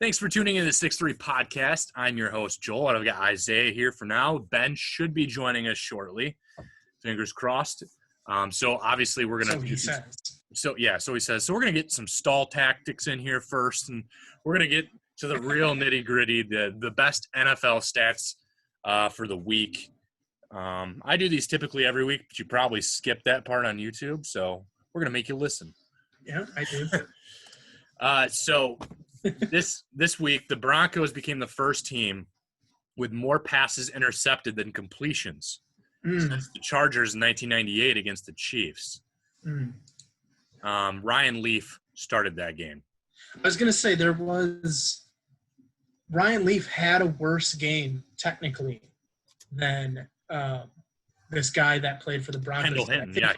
Thanks for tuning in to the 6Three podcast. I'm your host, Joel, and I've got Isaiah here for now. Ben should be joining us shortly. Fingers crossed. So obviously we're going to – So he says. So he says. So we're going to get some stall tactics in here first, and we're going to get to the real nitty-gritty, the best NFL stats for the week. I do these typically every week, but you probably skip that part on YouTube, so we're going to make you listen. Yeah, I do. So this week, the Broncos became the first team with more passes intercepted than completions since the Chargers in 1998 against the Chiefs. Ryan Leaf started that game. I was going to say Ryan Leaf had a worse game technically than this guy that played for the Broncos.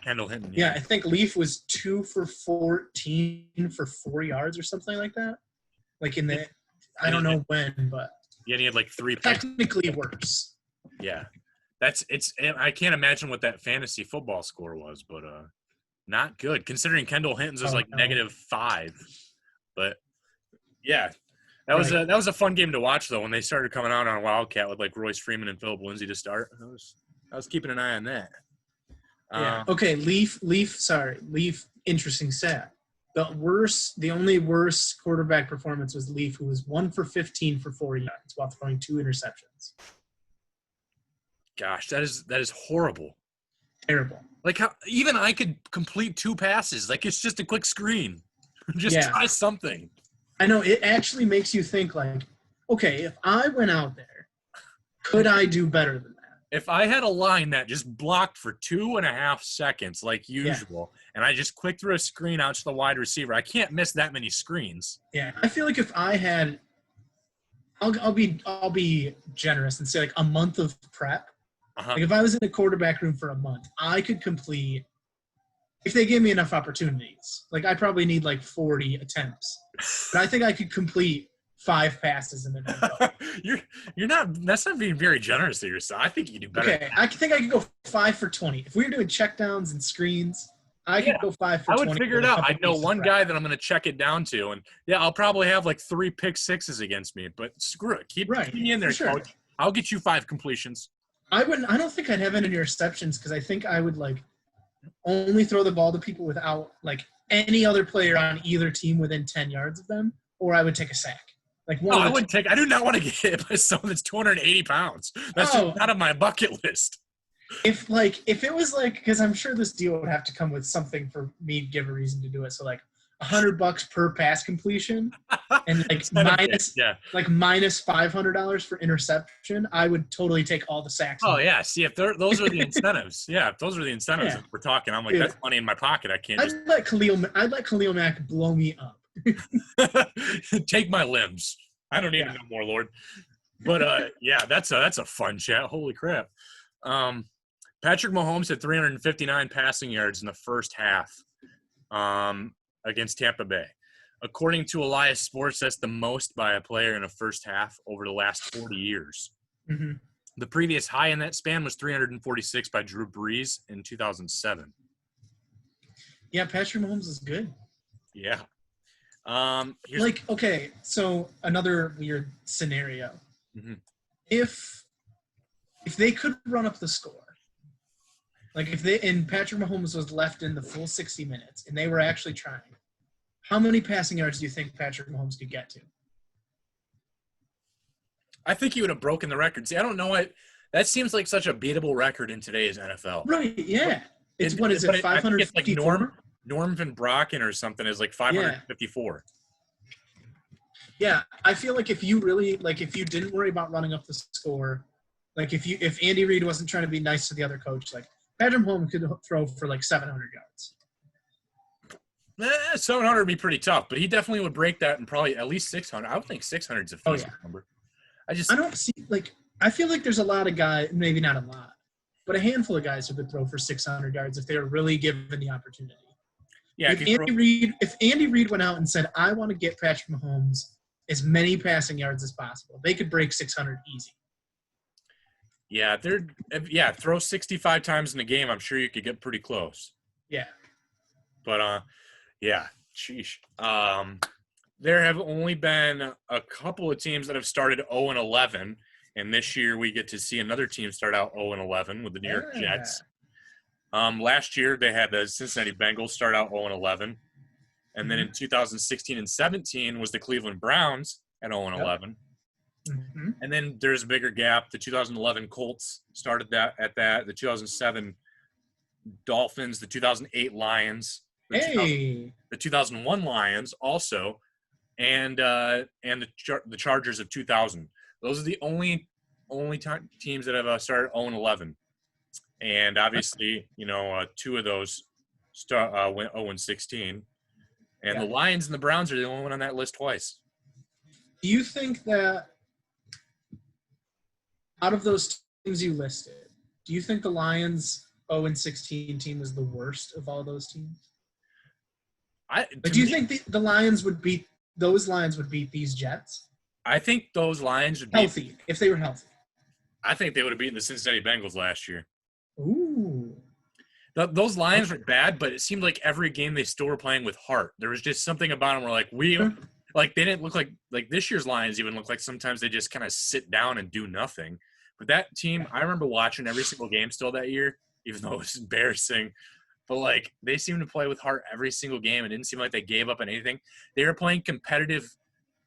Kendall Hinton. Yeah, I think Leaf was 2 for 14 for 4 yards or something like that. Like I don't know when, but yeah, he had like 3 technically worse. Yeah, I can't imagine what that fantasy football score was, but not good considering Kendall Hinton's was -5. But yeah, that was a fun game to watch though when they started coming out on Wildcat with like Royce Freeman and Phillip Lindsay to start. I was keeping an eye on that. Yeah. Okay, Leaf. Interesting stat. The only worst quarterback performance was Leaf, who was 1 for 15 for 4 yards while throwing 2 interceptions. Gosh, that is horrible. Terrible. Like how even I could complete 2 passes. Like it's just a quick screen. Just try something. I know it actually makes you think like, okay, if I went out there, could I do better than that? If I had a line that just blocked for 2.5 seconds like usual, and I just quick threw a screen out to the wide receiver, I can't miss that many screens. Yeah, I feel like if I had, I'll be generous and say like a month of prep. Like if I was in a quarterback room for a month, I could complete, if they gave me enough opportunities. Like I probably need like 40 attempts, but I think I could complete 5 passes in an NFL. That's not being very generous to yourself. I think you do better. Okay, I think I could go 5 for 20. If we were doing checkdowns and screens, I could go 5 for 20. I would figure it out. I know one guy that I'm going to check it down to, and I'll probably have like 3 pick sixes against me. But screw it, keep me in there, coach. I'll get you 5 completions. I don't think I'd have any interceptions because I think I would like only throw the ball to people without like any other player on either team within 10 yards of them, or I would take a sack. Like I do not want to get hit by someone that's 280 pounds. That's just not on my bucket list. If it was like, because I'm sure this deal would have to come with something for me to give a reason to do it. So like $100 per pass completion and minus $500 for interception, I would totally take all the sacks. Oh yeah, see if those are the incentives. If those are the incentives that we're talking, I'm like, that's money in my pocket. I can't. I'd let Khalil Mack blow me up. Take my limbs. I don't need to know more, Lord. But that's a fun chat. Holy crap. Patrick Mahomes had 359 passing yards in the first half against Tampa Bay. According to Elias Sports, that's the most by a player in a first half over the last 40 years. Mm-hmm. The previous high in that span was 346 by Drew Brees in 2007. Yeah, Patrick Mahomes is good. Yeah. So another weird scenario. Mm-hmm. If they could run up the score, like and Patrick Mahomes was left in the full 60 minutes and they were actually trying, how many passing yards do you think Patrick Mahomes could get to? I think he would have broken the record. See, I don't know. That seems like such a beatable record in today's NFL. Right, yeah. It's 554? It's like Norm Van Brocken or something is like 554. Yeah, I feel like if you didn't worry about running up the score, like if Andy Reid wasn't trying to be nice to the other coach, like Patrick Mahomes could throw for like 700 yards. 700 would be pretty tough, but he definitely would break that and probably at least 600. I would think 600 is a feasible number. I don't see I feel like there's a lot of guys, maybe not a lot, but a handful of guys who could throw for 600 yards if they were really given the opportunity. Yeah, if Andy Reid went out and said, I want to get Patrick Mahomes as many passing yards as possible, they could break 600 easy. Yeah, throw 65 times in a game. I'm sure you could get pretty close. Yeah. But, sheesh. There have only been a couple of teams that have started 0-11, and this year we get to see another team start out 0-11 with the New York Jets. Last year they had the Cincinnati Bengals start out 0-11, and then in 2016 and 17 was the Cleveland Browns at 0-11. Mm-hmm. And then there's a bigger gap. The 2011 Colts started at that. The 2007 Dolphins, the 2008 Lions, the 2001 Lions also, and the Chargers of 2000. Those are the only teams that have started 0-11. And obviously, two of those went 0-16. And the Lions and the Browns are the only one on that list twice. Do you think that out of those teams you listed, do you think the Lions 0-16 team was the worst of all those teams? Do you think the Lions would beat these Jets? I think those Lions would be healthy if they were healthy. I think they would have beaten the Cincinnati Bengals last year. Ooh. Those Lions were bad, but it seemed like every game they still were playing with heart. There was just something about them where they didn't look like this year's Lions even look like sometimes they just kind of sit down and do nothing. But that team, I remember watching every single game still that year, even though it was embarrassing. But they seemed to play with heart every single game. It didn't seem like they gave up on anything. They were playing competitive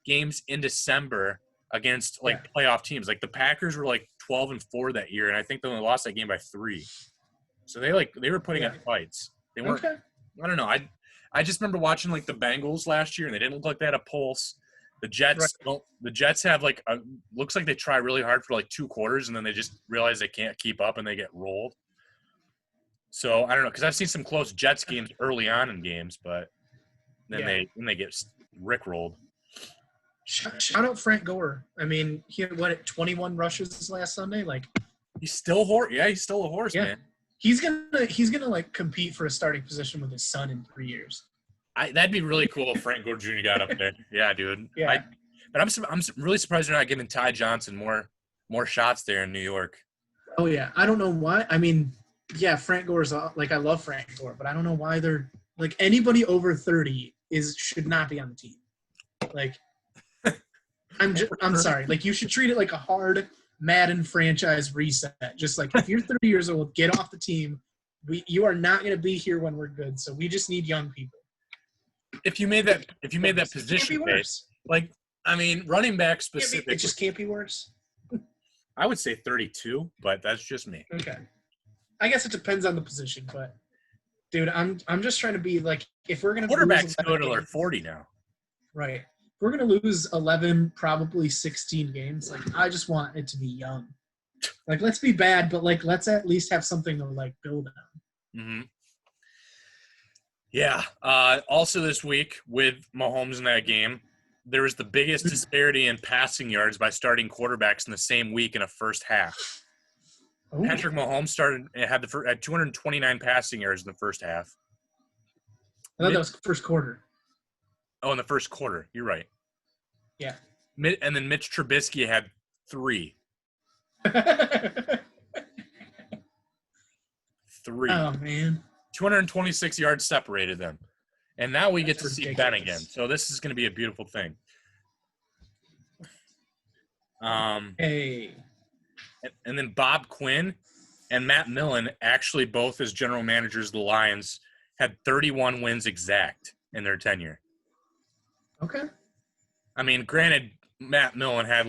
games in December against playoff teams. Like the Packers were 12-4 that year, and I think they only lost that game by 3. So they were putting up fights. They weren't. Okay. I don't know. I just remember watching the Bengals last year, and they didn't look like they had a pulse. The Jets, the Jets have looks like they try really hard for 2 quarters, and then they just realize they can't keep up, and they get rolled. So I don't know, because I've seen some close Jets games early on in games, but then they get rickrolled. Shout out Frank Gore. I mean, he had 21 rushes last Sunday. He's still a horse. Yeah, he's still a horse, man. He's gonna compete for a starting position with his son in 3 years. That'd be really cool if Frank Gore Jr. got up there. Yeah, dude. Yeah. But I'm really surprised they're not giving Ty Johnson more shots there in New York. Oh yeah, I don't know why. I mean, yeah, Frank Gore's I love Frank Gore, but I don't know why they're anybody over 30 should not be on the team. I'm sorry. You should treat it like a hard Madden franchise reset. Just if you're 30 years old, get off the team. You are not going to be here when we're good. So we just need young people. If you made that position based, running back specifically, it just can't be worse. I would say 32, but that's just me. Okay. I guess it depends on the position, but dude, I'm just trying to be if we're going to quarterbacks go to their 40 now. Right. We're going to lose 11, probably 16 games. I just want it to be young. Let's be bad, but let's at least have something to build on. Mm-hmm. Yeah. Also this week with Mahomes in that game, there was the biggest disparity in passing yards by starting quarterbacks in the same week in a first half. Ooh. Patrick Mahomes had 229 passing yards in the first half. I thought that was first quarter. Oh, in the first quarter. You're right. Yeah. And then Mitch Trubisky had 3. 3. Oh, man. 226 yards separated them. And now we get to see Ben ridiculous. again. So this is going to be a beautiful thing. Hey. And then Bob Quinn and Matt Millen, actually both as general managers of the Lions, had 31 wins exact in their tenure. Okay. I mean, granted, Matt Millen had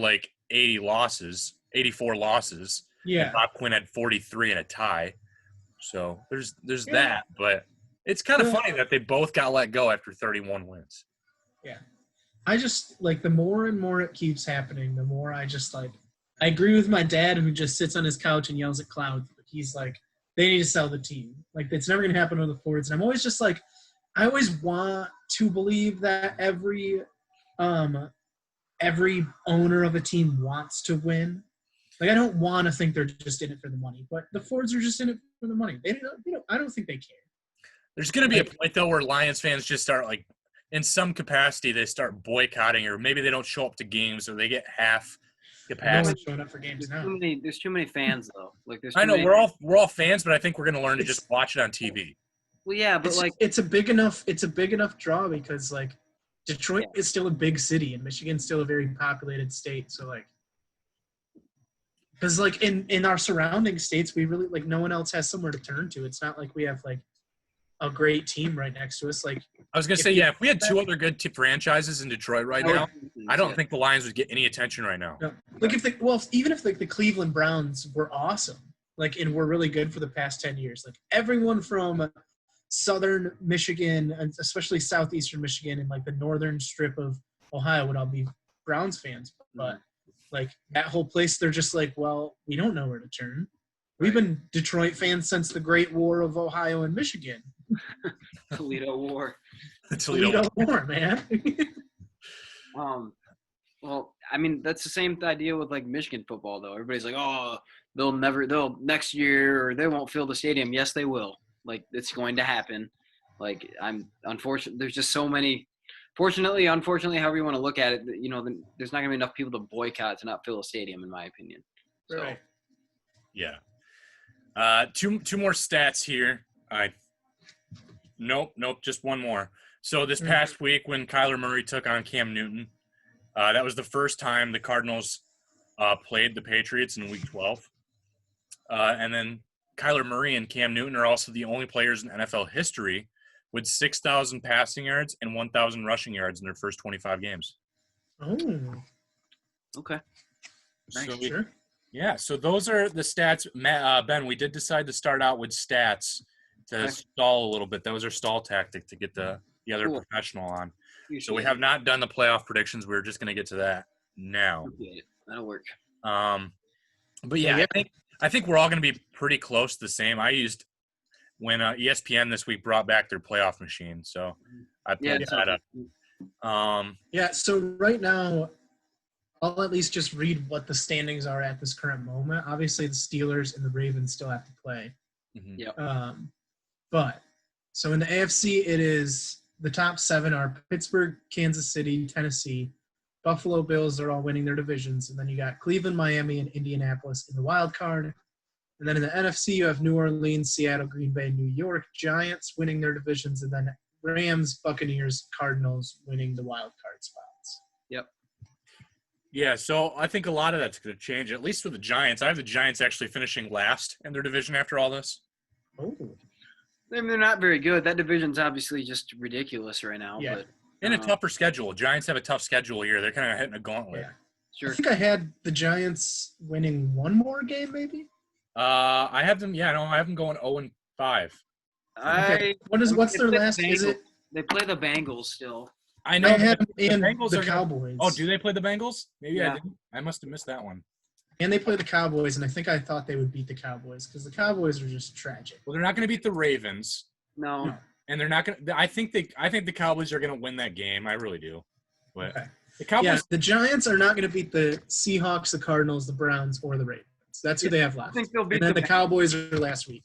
84 losses. Yeah. And Bob Quinn had 43 and a tie. So there's that, but it's kind of funny that they both got let go after 31 wins. Yeah. I just the more and more it keeps happening, the more I just I agree with my dad who just sits on his couch and yells at clouds. But he's they need to sell the team. It's never going to happen with the Fords. And I'm always just I always want to believe that every owner of a team wants to win. I don't want to think they're just in it for the money, but the Fords are just in it for the money. I don't think they care. There's going to be a point though where Lions fans just start in some capacity they start boycotting, or maybe they don't show up to games, or they get half capacity. No one's showing up for games now. There's too many fans though. I know we're all fans, but I think we're going to learn to just watch it on TV. Well, yeah, but it's a big enough draw because Detroit is still a big city, and Michigan's still a very populated state. So, like, because, like, in our surrounding states, we really, like, no one else has somewhere to turn to. It's not like we have, like, a great team right next to us. Like, I was going to say, if we had two other good franchises in Detroit right now, I don't think the Lions would get any attention right now. No. Like, even if, like, the Cleveland Browns were awesome, like, and were really good for the past 10 years, like, everyone from southern Michigan, and especially southeastern Michigan and, like, the northern strip of Ohio would all be Browns fans. But, like, that whole place, they're just like, well, we don't know where to turn. We've been Detroit fans since the Great War of Ohio and Michigan. Toledo War. The Toledo War, man. Well, I mean, that's the same idea with, like, Michigan football, though. Everybody's like, oh, they'll next year, or they won't fill the stadium. Yes, they will. Like, it's going to happen. Like, there's just so many. Fortunately, unfortunately, however you want to look at it, you know, there's not going to be enough people to boycott to not fill a stadium, in my opinion. So. Right. Yeah. Two more stats here. Nope, just one more. So this past week when Kyler Murray took on Cam Newton, that was the first time the Cardinals played the Patriots in Week 12. And then Kyler Murray and Cam Newton are also the only players in NFL history with 6,000 passing yards and 1,000 rushing yards in their first 25 games. Oh. Okay. Nice. So sure. Yeah, so those are the stats. Ben, we did decide to start out with stats to stall a little bit. That was our stall tactic to get the other professional on. So we have not done the playoff predictions. We're just going to get to that now. That'll work. But yeah, I think we're all going to be pretty close to the same. I used when ESPN this week brought back their playoff machine, so I pulled that up. So right now, I'll at least just read what the standings are at this current moment. Obviously, the Steelers and the Ravens still have to play. Mm-hmm. Yep. But so in the AFC, it is the top 7 are Pittsburgh, Kansas City, Tennessee, Buffalo Bills are all winning their divisions, and then you got Cleveland, Miami, and Indianapolis in the wild card. And then in the NFC, you have New Orleans, Seattle, Green Bay, New York, Giants winning their divisions, and then Rams, Buccaneers, Cardinals winning the wild card spots. Yep. Yeah, so I think a lot of that's going to change, at least with the Giants. I have the Giants actually finishing last in their division after all this. Oh. I mean, they're not very good. That division's obviously just ridiculous right now. Yeah. But, and a tougher schedule. Giants have a tough schedule here. They're kind of hitting a gauntlet. Yeah. Sure. I think I had the Giants winning one more game, maybe? I have them. Yeah, no, I have them going 0-5. Okay. What's their last? Is it? They play the Bengals still. I know. I had them in Bengals the are Cowboys. Oh, do they play the Bengals? Maybe Yeah. I didn't. I must have missed that one. And they play the Cowboys, and I thought they would beat the Cowboys because the Cowboys are just tragic. Well, they're not going to beat the Ravens. No. And they're not going to. I think the Cowboys are going to win that game. I really do. But Okay. the Cowboys. Yeah, the Giants are not going to beat the Seahawks, the Cardinals, the Browns, or the Ravens. That's who they have left. I think they'll beat and then the Cowboys are last week.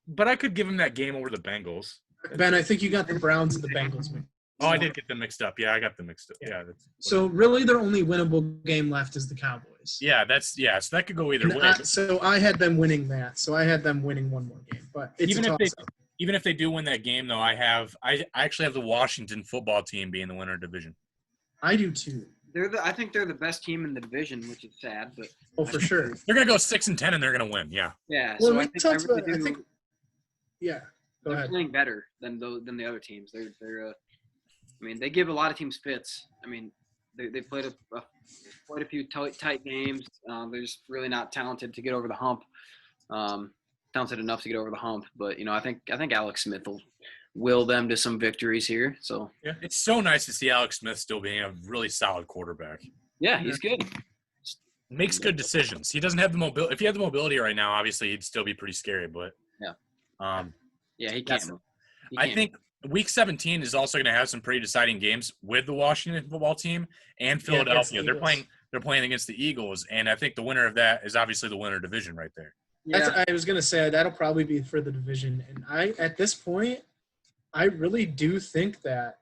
But I could give them that game over the Bengals. Ben, I think you got the Browns and the Bengals. Oh, I did get them mixed up. Yeah, I got them mixed up. Yeah. So really, their only winnable game left is the Cowboys. Yeah, so that could go either way. So I had them winning that. So I had them winning one more game. But it's even if they do win that game, though, I actually have the Washington football team being the winner of division. I do too. I think they're the best team in the division, which is sad, but for sure. They're gonna go 6-10 and they're gonna win. Yeah. Yeah. Well, so we talked about. I think. Yeah. Go they're ahead. playing better than the other teams. They're I mean, they give a lot of teams fits. I mean, they played quite a few tight games. They're just really not talented to get over the hump. Talented enough to get over the hump, but I think Alex Smith will will them to some victories here. So yeah, it's so nice to see Alex Smith still being a really solid quarterback. Yeah, he's good. Makes good decisions. He doesn't have the mobility. If he had the mobility right now, obviously he'd still be pretty scary. But yeah, he can't. I think Week 17 is also going to have some pretty deciding games with the Washington football team and Philadelphia. They're playing against the Eagles, and I think the winner of that is obviously the winner division right there. Yeah. I was going to say that'll probably be for the division. And at this point, I really do think that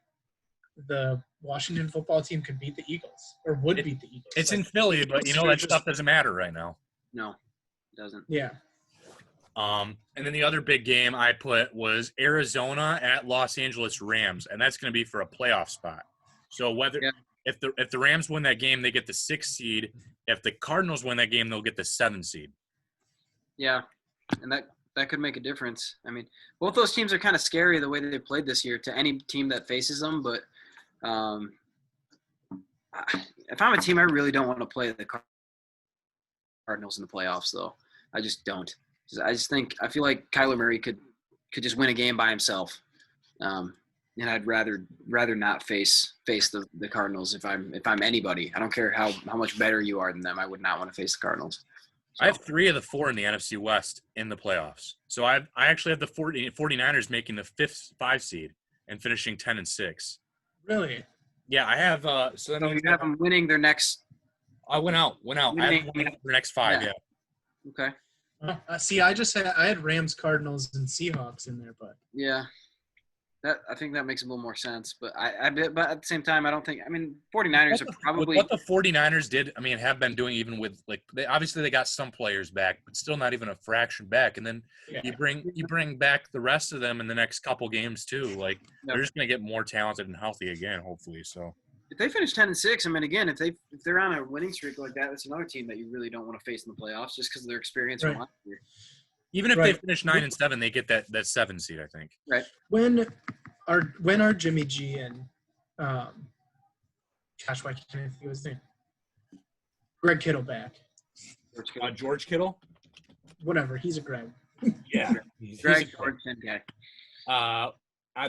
the Washington football team could beat the Eagles or would beat the Eagles. It's in Philly, but that stuff doesn't matter right now. No, it doesn't. Yeah. And then the other big game I put was Arizona at Los Angeles Rams, and that's going to be for a playoff spot. So whether if the Rams win that game, they get the 6th seed. If the Cardinals win that game, they'll get the 7th seed. Yeah, and that could make a difference. I mean, both those teams are kind of scary the way that they played this year to any team that faces them. But if I'm a team, I really don't want to play the Cardinals in the playoffs, though. I just don't. I feel like Kyler Murray could just win a game by himself. And I'd rather not face the Cardinals if I'm anybody. I don't care how much better you are than them. I would not want to face the Cardinals. So. I have 3 of the 4 in the NFC West in the playoffs. So I actually have the 49ers making the 5 seed and finishing 10-6. Really? Yeah, I have. So you have them winning their next. I went out. I have them winning their next 5. Yeah. Okay. See, I had Rams, Cardinals, and Seahawks in there, but yeah. I think that makes a little more sense, but but at the same time, I don't think. I mean, 49ers are probably what the 49ers did. I mean, have been doing even with they got some players back, but still not even a fraction back. And then you bring back the rest of them in the next couple games too. Like they're just gonna get more talented and healthy again, hopefully. So if they finish 10-6, I mean, again, if they're on a winning streak like that, that's another team that you really don't want to face in the playoffs just because of their experience from last year. Even if they finish 9-7, they get that 7 seed, I think. Right. When are Jimmy G and gosh, why can't I think of his name? Greg Kittle back. George Kittle? Whatever, he's a Greg. Yeah. Greg George guy.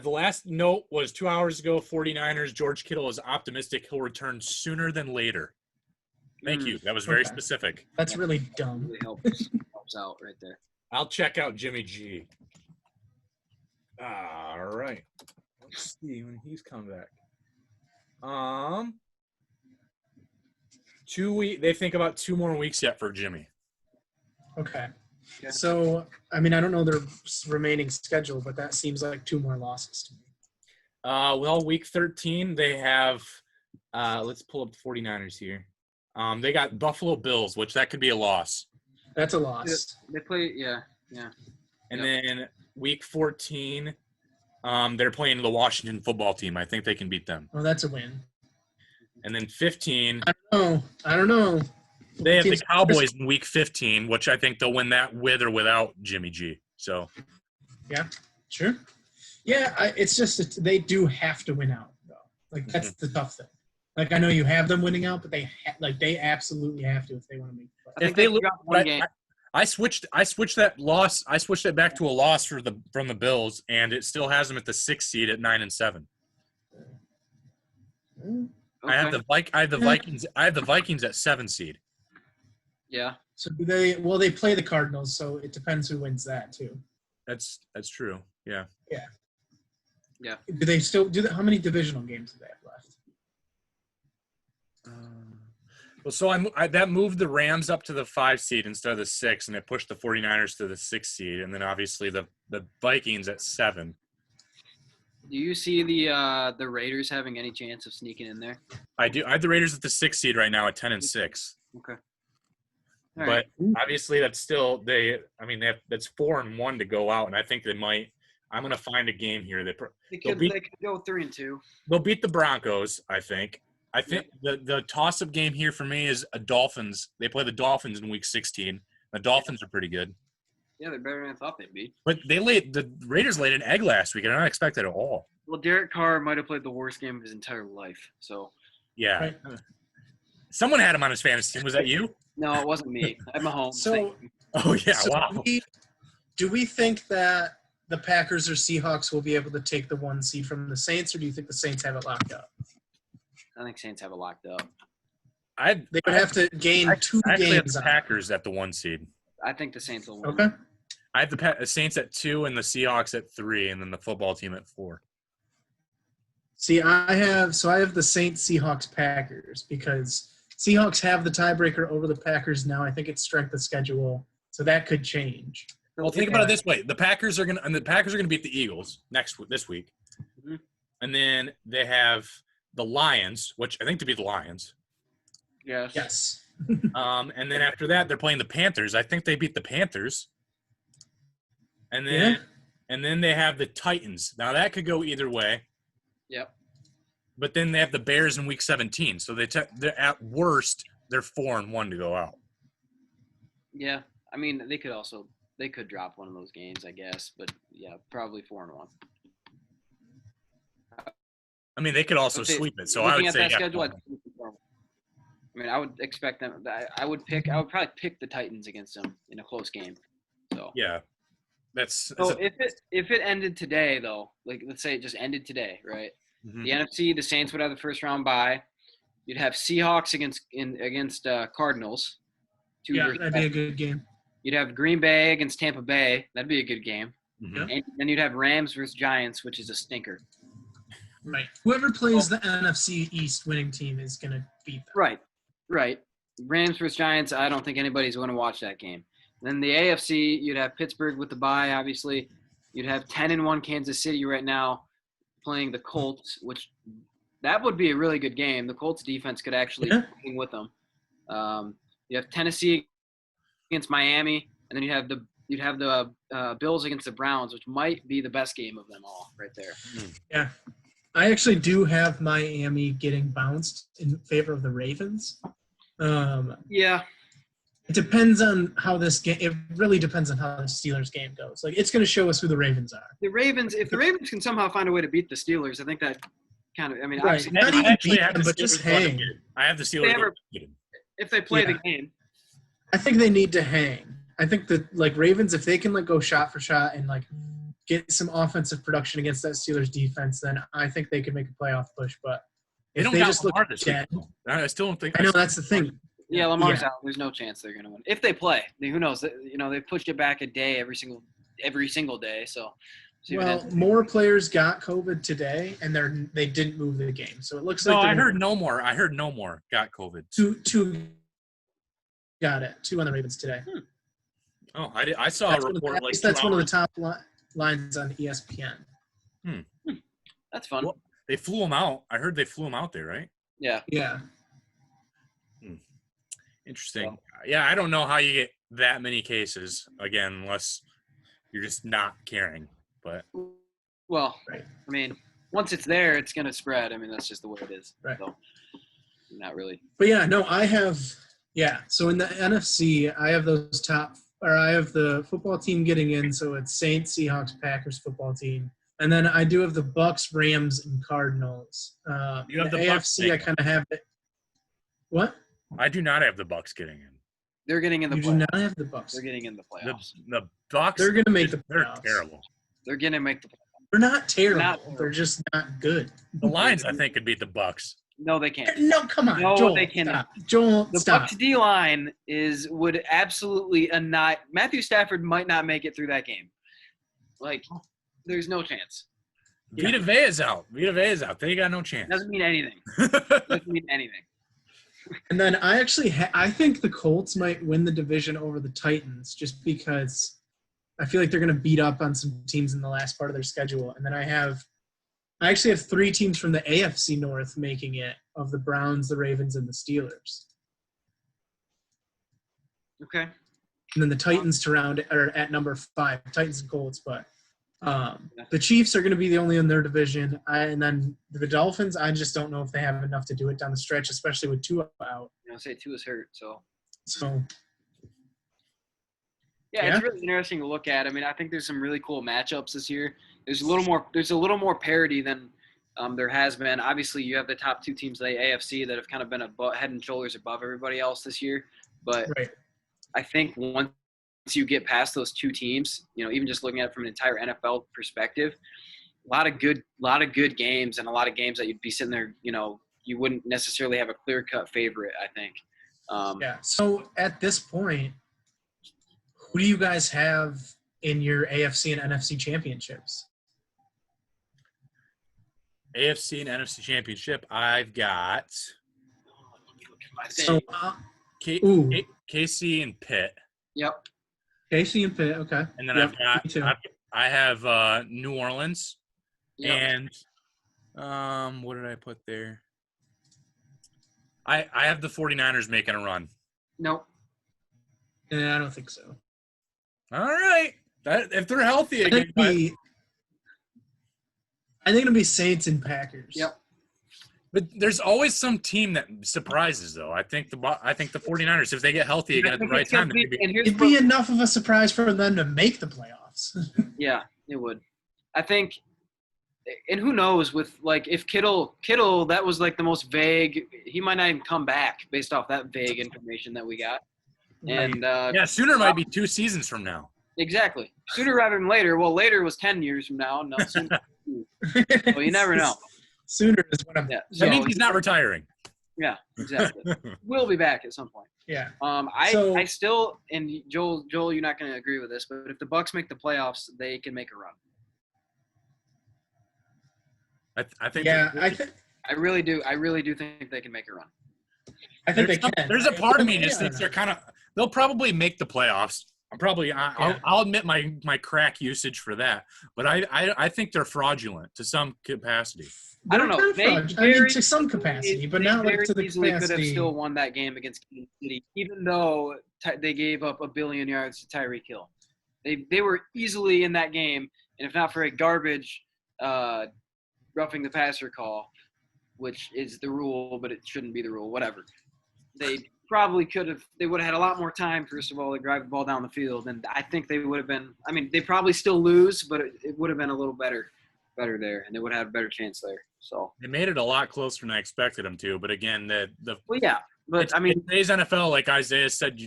The last note was 2 hours ago, 49ers, George Kittle is optimistic he'll return sooner than later. Thank you. That was very specific. That's really dumb. Really helps out right there. I'll check out Jimmy G. All right. Let's see when he's coming back. 2 weeks. They think about 2 more weeks yet for Jimmy. Okay. So, I mean, I don't know their remaining schedule, but that seems like 2 more losses to me. Well, week 13, they have let's pull up the 49ers here. They got Buffalo Bills, which that could be a loss. That's a loss. They play, yeah. And then week 14, they're playing the Washington football team. I think they can beat them. Oh, that's a win. And then 15. I don't know. They have the Cowboys in week 15, which I think they'll win that with or without Jimmy G. So. Yeah, sure. Yeah, it's just they do have to win out, though. Like, that's the tough thing. Like, I know you have them winning out, but they absolutely have to if they want to make the playoffs. If they lose one game. I switched that loss. I switched it back to a loss from the Bills, and it still has them at the 6th seed at 9-7. Okay. I have the Vikings. I have the Vikings at 7 seed. Yeah. So they play the Cardinals, so it depends who wins that too. That's true. Yeah. Yeah. Yeah. Do they still do that? How many divisional games do they have left? Well, so that moved the Rams up to the 5 seed instead of the 6, and it pushed the 49ers to the 6 seed, and then obviously the Vikings at 7. Do you see the Raiders having any chance of sneaking in there? I do. I have the Raiders at the 6th seed right now at 10-6. Okay. But obviously that's still that's 4-1 to go out, and I think they might. I'm going to find a game here. They could go 3-2. They'll beat the Broncos, I think. I think the toss-up game here for me is a Dolphins. They play the Dolphins in Week 16. The Dolphins are pretty good. Yeah, they're better than I thought they'd be. But the Raiders laid an egg last week, and I don't expect that at all. Well, Derek Carr might have played the worst game of his entire life. So. Yeah. Right. Someone had him on his fantasy team. Was that you? No, it wasn't me. I'm Mahomes. So. Oh yeah! So wow. Do we think that the Packers or Seahawks will be able to take the 1 seed from the Saints, or do you think the Saints have it locked up? I think Saints have it locked up. They would have to gain 2 games. I have the Packers at the 1 seed. I think the Saints will win. Okay. I have the Saints at 2 and the Seahawks at 3, and then the football team at 4. See, I have the Saints, Seahawks, Packers because Seahawks have the tiebreaker over the Packers now. I think it's strength of schedule, so that could change. Well, think about it this way: the Packers are gonna beat the Eagles this week, and then they have the Lions, which I think to beat the Lions. Yes. And then after that, they're playing the Panthers. I think they beat the Panthers. And then they have the Titans. Now that could go either way. Yep. But then they have the Bears in Week 17, so they're at worst they're 4-1 to go out. Yeah, I mean they could drop one of those games, I guess, but yeah, probably 4-1. I mean, they could also sweep it. So I would say, schedule, I mean, I would expect them. I would probably pick the Titans against them in a close game. So yeah, so if it ended today, though, like let's say it just ended today, right? Mm-hmm. The NFC, the Saints would have the first round bye. You'd have Seahawks against Cardinals. That'd be a good game. You'd have Green Bay against Tampa Bay. That'd be a good game. Mm-hmm. And then you'd have Rams versus Giants, which is a stinker. Right. Whoever plays the NFC East winning team is going to beat them. Right. Rams versus Giants, I don't think anybody's going to watch that game. Then the AFC, you'd have Pittsburgh with the bye, obviously. You'd have 10-1 Kansas City right now playing the Colts, which that would be a really good game. The Colts defense could actually hang with them. You have Tennessee against Miami, and then you'd have the Bills against the Browns, which might be the best game of them all right there. Yeah. I actually do have Miami getting bounced in favor of the Ravens. Yeah. It depends on how this game – it really depends on how the Steelers game goes. Like, it's going to show us who the Ravens are. If the Ravens can somehow find a way to beat the Steelers, I think that kind of – I mean, right. Not even beat them, but just hang. I have the Steelers. If they play the game. I think they need to hang. I think that, like, Ravens, if they can, like, go shot for shot and, like, get some offensive production against that Steelers defense, then I think they could make a playoff push. But if they just look dead – I still don't think – I know that's the thing. Yeah, Lamar's out. There's no chance they're going to win. If they play, who knows? They pushed it back a day every single day. So more players got COVID today, and they didn't move the game. So it looks like I heard no more got COVID. Two got it. 2 on the Ravens today. Oh, I saw a report like that's one of the top lines on ESPN. That's fun. Well, they flew them out. I heard they flew them out there, right? Yeah. Yeah. Interesting. Well, yeah, I don't know how you get that many cases again, unless you're just not caring. But I mean, once it's there, it's going to spread. I mean, that's just the way it is. Right. So, not really. But yeah, no, I have. Yeah, so in the NFC, I have I have the football team getting in. So it's Saints, Seahawks, Packers football team, and then I do have the Bucks, Rams, and Cardinals. You have the AFC. I kind of have it. What? I do not have the Bucks getting in. They're getting in the playoffs. You do not have the Bucks. They're getting in the playoffs. The Bucks. They're going to make the playoffs. They're terrible. They're going to make the playoffs. They're not terrible. They're just not good. The Lions, I think, could beat the Bucks. No, they can't. No, come on. No, Joel, they cannot. Stop. Joel, the stop. Bucks D-line would absolutely not. Matthew Stafford might not make it through that game. Like, there's no chance. Vita Vea is out. They got no chance. Doesn't mean anything. Doesn't mean anything. And then I actually I think the Colts might win the division over the Titans just because I feel like they're going to beat up on some teams in the last part of their schedule. And then I actually have 3 teams from the AFC North making it, of the Browns, the Ravens, and the Steelers. Okay. And then the Titans are at number 5, Titans and Colts. But the Chiefs are going to be the only in their division. And then the Dolphins, I just don't know if they have enough to do it down the stretch, especially with Tua out. I'll say Tua's hurt, so. Yeah, it's really interesting to look at. I mean, I think there's some really cool matchups this year. There's a little more parity than there has been. Obviously, you have the top 2 teams of the AFC that have kind of been head and shoulders above everybody else this year. But I think once you get past those 2 teams, even just looking at it from an entire NFL perspective, a lot of good games, and a lot of games that you'd be sitting there, you wouldn't necessarily have a clear-cut favorite, I think. So at this point, who do you guys have in your AFC and NFC championships? AFC and NFC championship, I've got KC and Pitt. Yep. KC and Pitt, okay. And then I have New Orleans. Yep. And what did I put there? I have the 49ers making a run. Nope. I don't think so. All right. If they're healthy again. I think it'll be Saints and Packers. Yep. But there's always some team that surprises, though. I think the 49ers, if they get healthy again at the right time, it'd be enough of a surprise for them to make the playoffs. Yeah, it would. I think, and who knows with like if Kittle, that was like the most vague. He might not even come back based off that vague information that we got. And sooner might be 2 seasons from now. Exactly, sooner rather than later. Well, later was 10 years from now. No, sooner. Well, you never know. Sooner is what I'm. Yeah, that means he's not retiring. Yeah, exactly. We'll be back at some point. Yeah. I still, and Joel, you're not going to agree with this, but if the Bucs make the playoffs, they can make a run. I think. Yeah, I really do. I really do think they can make a run. I think they can. There's a part of me just thinks they'll probably make the playoffs. I'll admit my crack usage for that, but I think they're fraudulent to some capacity. I don't know. To some capacity, but not like to the easily capacity. Could have still won that game against Kansas City, even though they gave up 1 billion yards to Tyreek Hill. They were easily in that game, and if not for a garbage roughing the passer call, which is the rule, but it shouldn't be the rule. Whatever. They probably could have. They would have had a lot more time, first of all, to drive the ball down the field, and I think they would have been. I mean, they probably still lose, but it would have been a little better there, and they would have had a better chance there. So they made it a lot closer than I expected them to. But again, but I mean, today's NFL, like Isaiah said,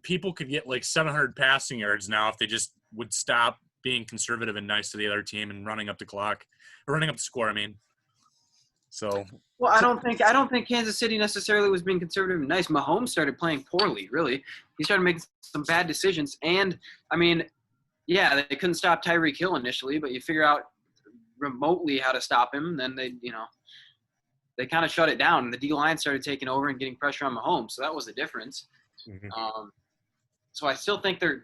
people could get like 700 passing yards now if they just would stop being conservative and nice to the other team and running up the clock, or running up the score. I mean, so. Well, I don't think Kansas City necessarily was being conservative and nice. Mahomes started playing poorly, really. He started making some bad decisions. And, I mean, yeah, they couldn't stop Tyreek Hill initially, but you figure out remotely how to stop him, then they kind of shut it down. And the D-line started taking over and getting pressure on Mahomes. So that was the difference. Mm-hmm. So I still think they're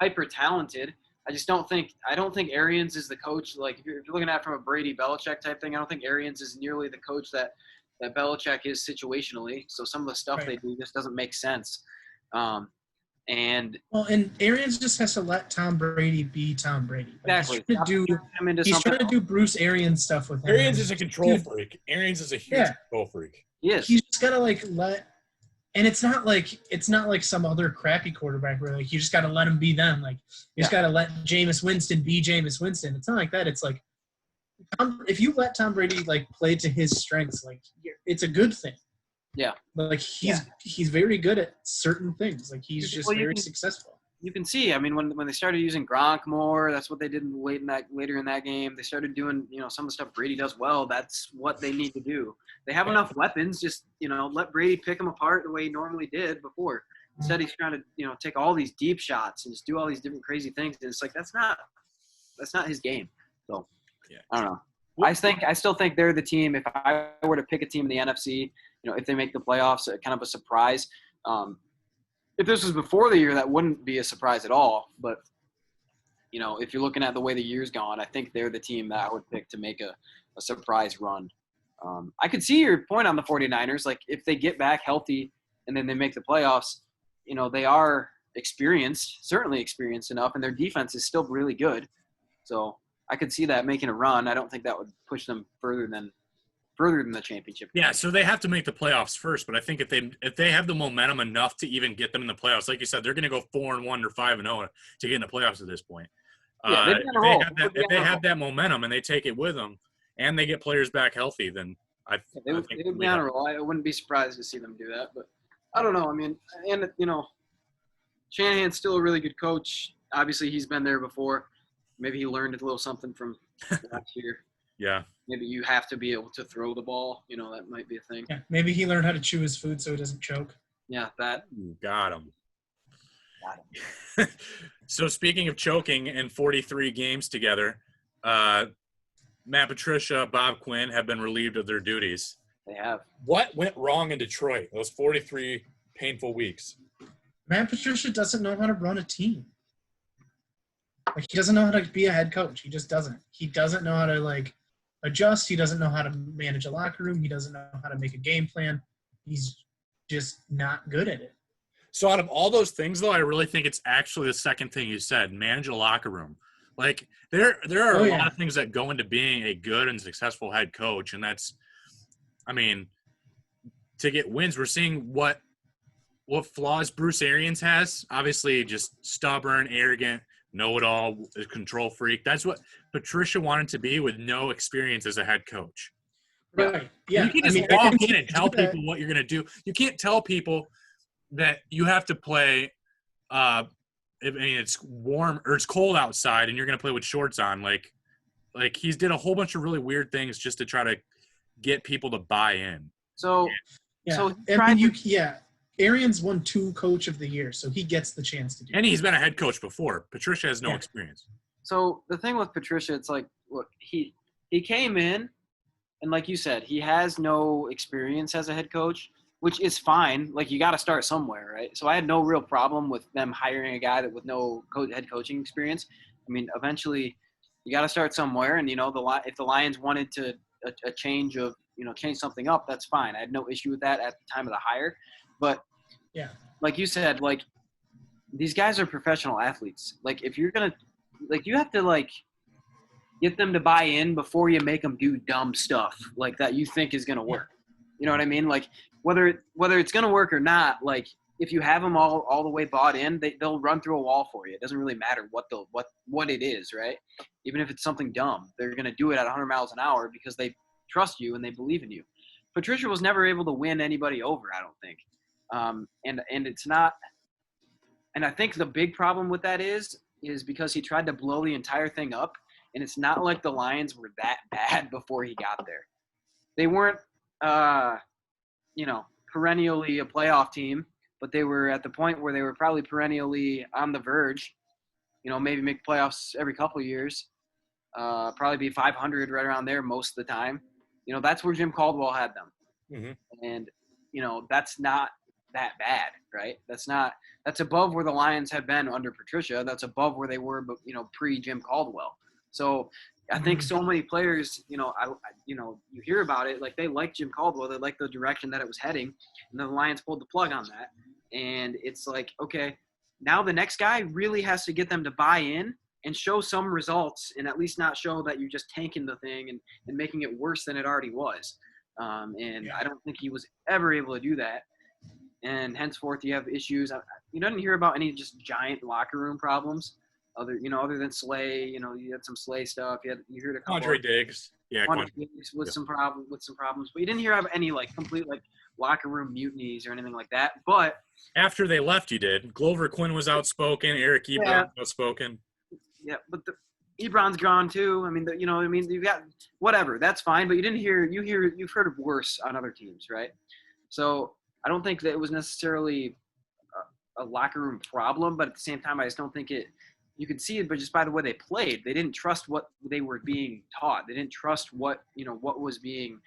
hyper-talented. I don't think Arians is the coach. Like, if you're looking at it from a Brady Belichick type thing, I don't think Arians is nearly the coach that Belichick is situationally. So some of the stuff they do just doesn't make sense. And Arians just has to let Tom Brady be Tom Brady. Exactly. He's trying to do Bruce Arians stuff with him. Arians is a control freak. Arians is a huge control freak. Yes. He's just gotta let. And it's not like some other crappy quarterback where like you just got to let them be them. Like you just got to let Jameis Winston be Jameis Winston. It's not like that. It's like if you let Tom Brady like play to his strengths, like it's a good thing. Yeah. Like he's very good at certain things. Like he's just very successful. You can see. I mean, when they started using Gronk more, that's what they did later in that game. They started doing some of the stuff Brady does well. That's what they need to do. They have enough weapons. Just let Brady pick them apart the way he normally did before. Instead, he's trying to take all these deep shots and just do all these different crazy things. And it's like that's not his game. So I don't know. I still think they're the team. If I were to pick a team in the NFC, if they make the playoffs, kind of a surprise. If this was before the year, that wouldn't be a surprise at all. But, if you're looking at the way the year's gone, I think they're the team that I would pick to make a surprise run. I could see your point on the 49ers. Like, if they get back healthy and then they make the playoffs, they are certainly experienced enough, and their defense is still really good. So I could see that making a run. I don't think that would push them further than the championship. Yeah, so they have to make the playoffs first, but I think if they have the momentum enough to even get them in the playoffs, like you said, they're going to go 4-1 or 5-0 to get in the playoffs at this point. If they have that momentum and they take it with them, and they get players back healthy, then they would be on a roll. I wouldn't be surprised to see them do that, but I don't know. I mean, and Shanahan's still a really good coach. Obviously, he's been there before. Maybe he learned a little something from last year. Yeah. Maybe you have to be able to throw the ball. That might be a thing. Yeah, maybe he learned how to chew his food so he doesn't choke. Yeah, that. Got him. So speaking of choking in 43 games together, Matt Patricia, Bob Quinn have been relieved of their duties. They have. What went wrong in Detroit those 43 painful weeks? Matt Patricia doesn't know how to run a team. Like, he doesn't know how to be a head coach. He just doesn't. He doesn't know how to, adjust. He doesn't know how to manage a locker room. He doesn't know how to make a game plan. He's just not good at it. So out of all those things, though, I really think it's actually the second thing you said, manage a locker room. Like, there are a lot of things that go into being a good and successful head coach, and that's I mean, to get wins, we're seeing what flaws Bruce Arians has. Obviously, just stubborn, arrogant, know-it-all, control freak. That's what Patricia wanted to be with no experience as a head coach. Right. Yeah. And you can't just walk in and tell people what you're going to do. You can't tell people that you have to play it's warm or it's cold outside and you're going to play with shorts on. Like he's did a whole bunch of really weird things just to try to get people to buy in. So, Arians won 2 Coach of the Year, so he gets the chance to do it. And he's been a head coach before. Patricia has no experience. So the thing with Patricia, it's like, look, he came in, and like you said, he has no experience as a head coach, which is fine. Like, you got to start somewhere, right? So I had no real problem with them hiring a guy with no head coaching experience. I mean, eventually you got to start somewhere, and, if the Lions wanted to a change of, change something up, that's fine. I had no issue with that at the time of the hire. But, like you said, like, these guys are professional athletes. Like, if you're going to – like, you have to, like, get them to buy in before you make them do dumb stuff like that you think is going to work. You know what I mean? Like, whether it's going to work or not, like, if you have them all the way bought in, they'll run through a wall for you. It doesn't really matter what it is, right? Even if it's something dumb, they're going to do it at 100 miles an hour because they trust you and they believe in you. Patricia was never able to win anybody over, I don't think. And it's not – and I think the big problem with that is because he tried to blow the entire thing up, and it's not like the Lions were that bad before he got there. They weren't, perennially a playoff team, but they were at the point where they were probably perennially on the verge, maybe make playoffs every couple of years, probably be 500 right around there most of the time. That's where Jim Caldwell had them. Mm-hmm. And, that's not that bad, right? That's above where the Lions have been under Patricia. That's above where they were, pre-Jim Caldwell. So I think so many players, you hear about it, like they like Jim Caldwell, they like the direction that it was heading, and the Lions pulled the plug on that. And it's like, okay, now the next guy really has to get them to buy in and show some results, and at least not show that you're just tanking the thing and making it worse than it already was. I don't think he was ever able to do that. And henceforth, you have issues. You didn't hear about any just giant locker room problems, other than Slay. You had some Slay stuff. You heard a couple. Andre Diggs, Andre Diggs with some problems, but you didn't hear of any like complete like locker room mutinies or anything like that. But after they left, you did. Glover Quinn was outspoken. Eric Ebron was outspoken. Yeah, but Ebron's gone too. I mean, you've got whatever. That's fine. But you didn't hear. You've heard of worse on other teams, right? So I don't think that it was necessarily a locker room problem, but at the same time, I just don't think it. You could see it, but just by the way they played, they didn't trust what they were being taught. They didn't trust what was being,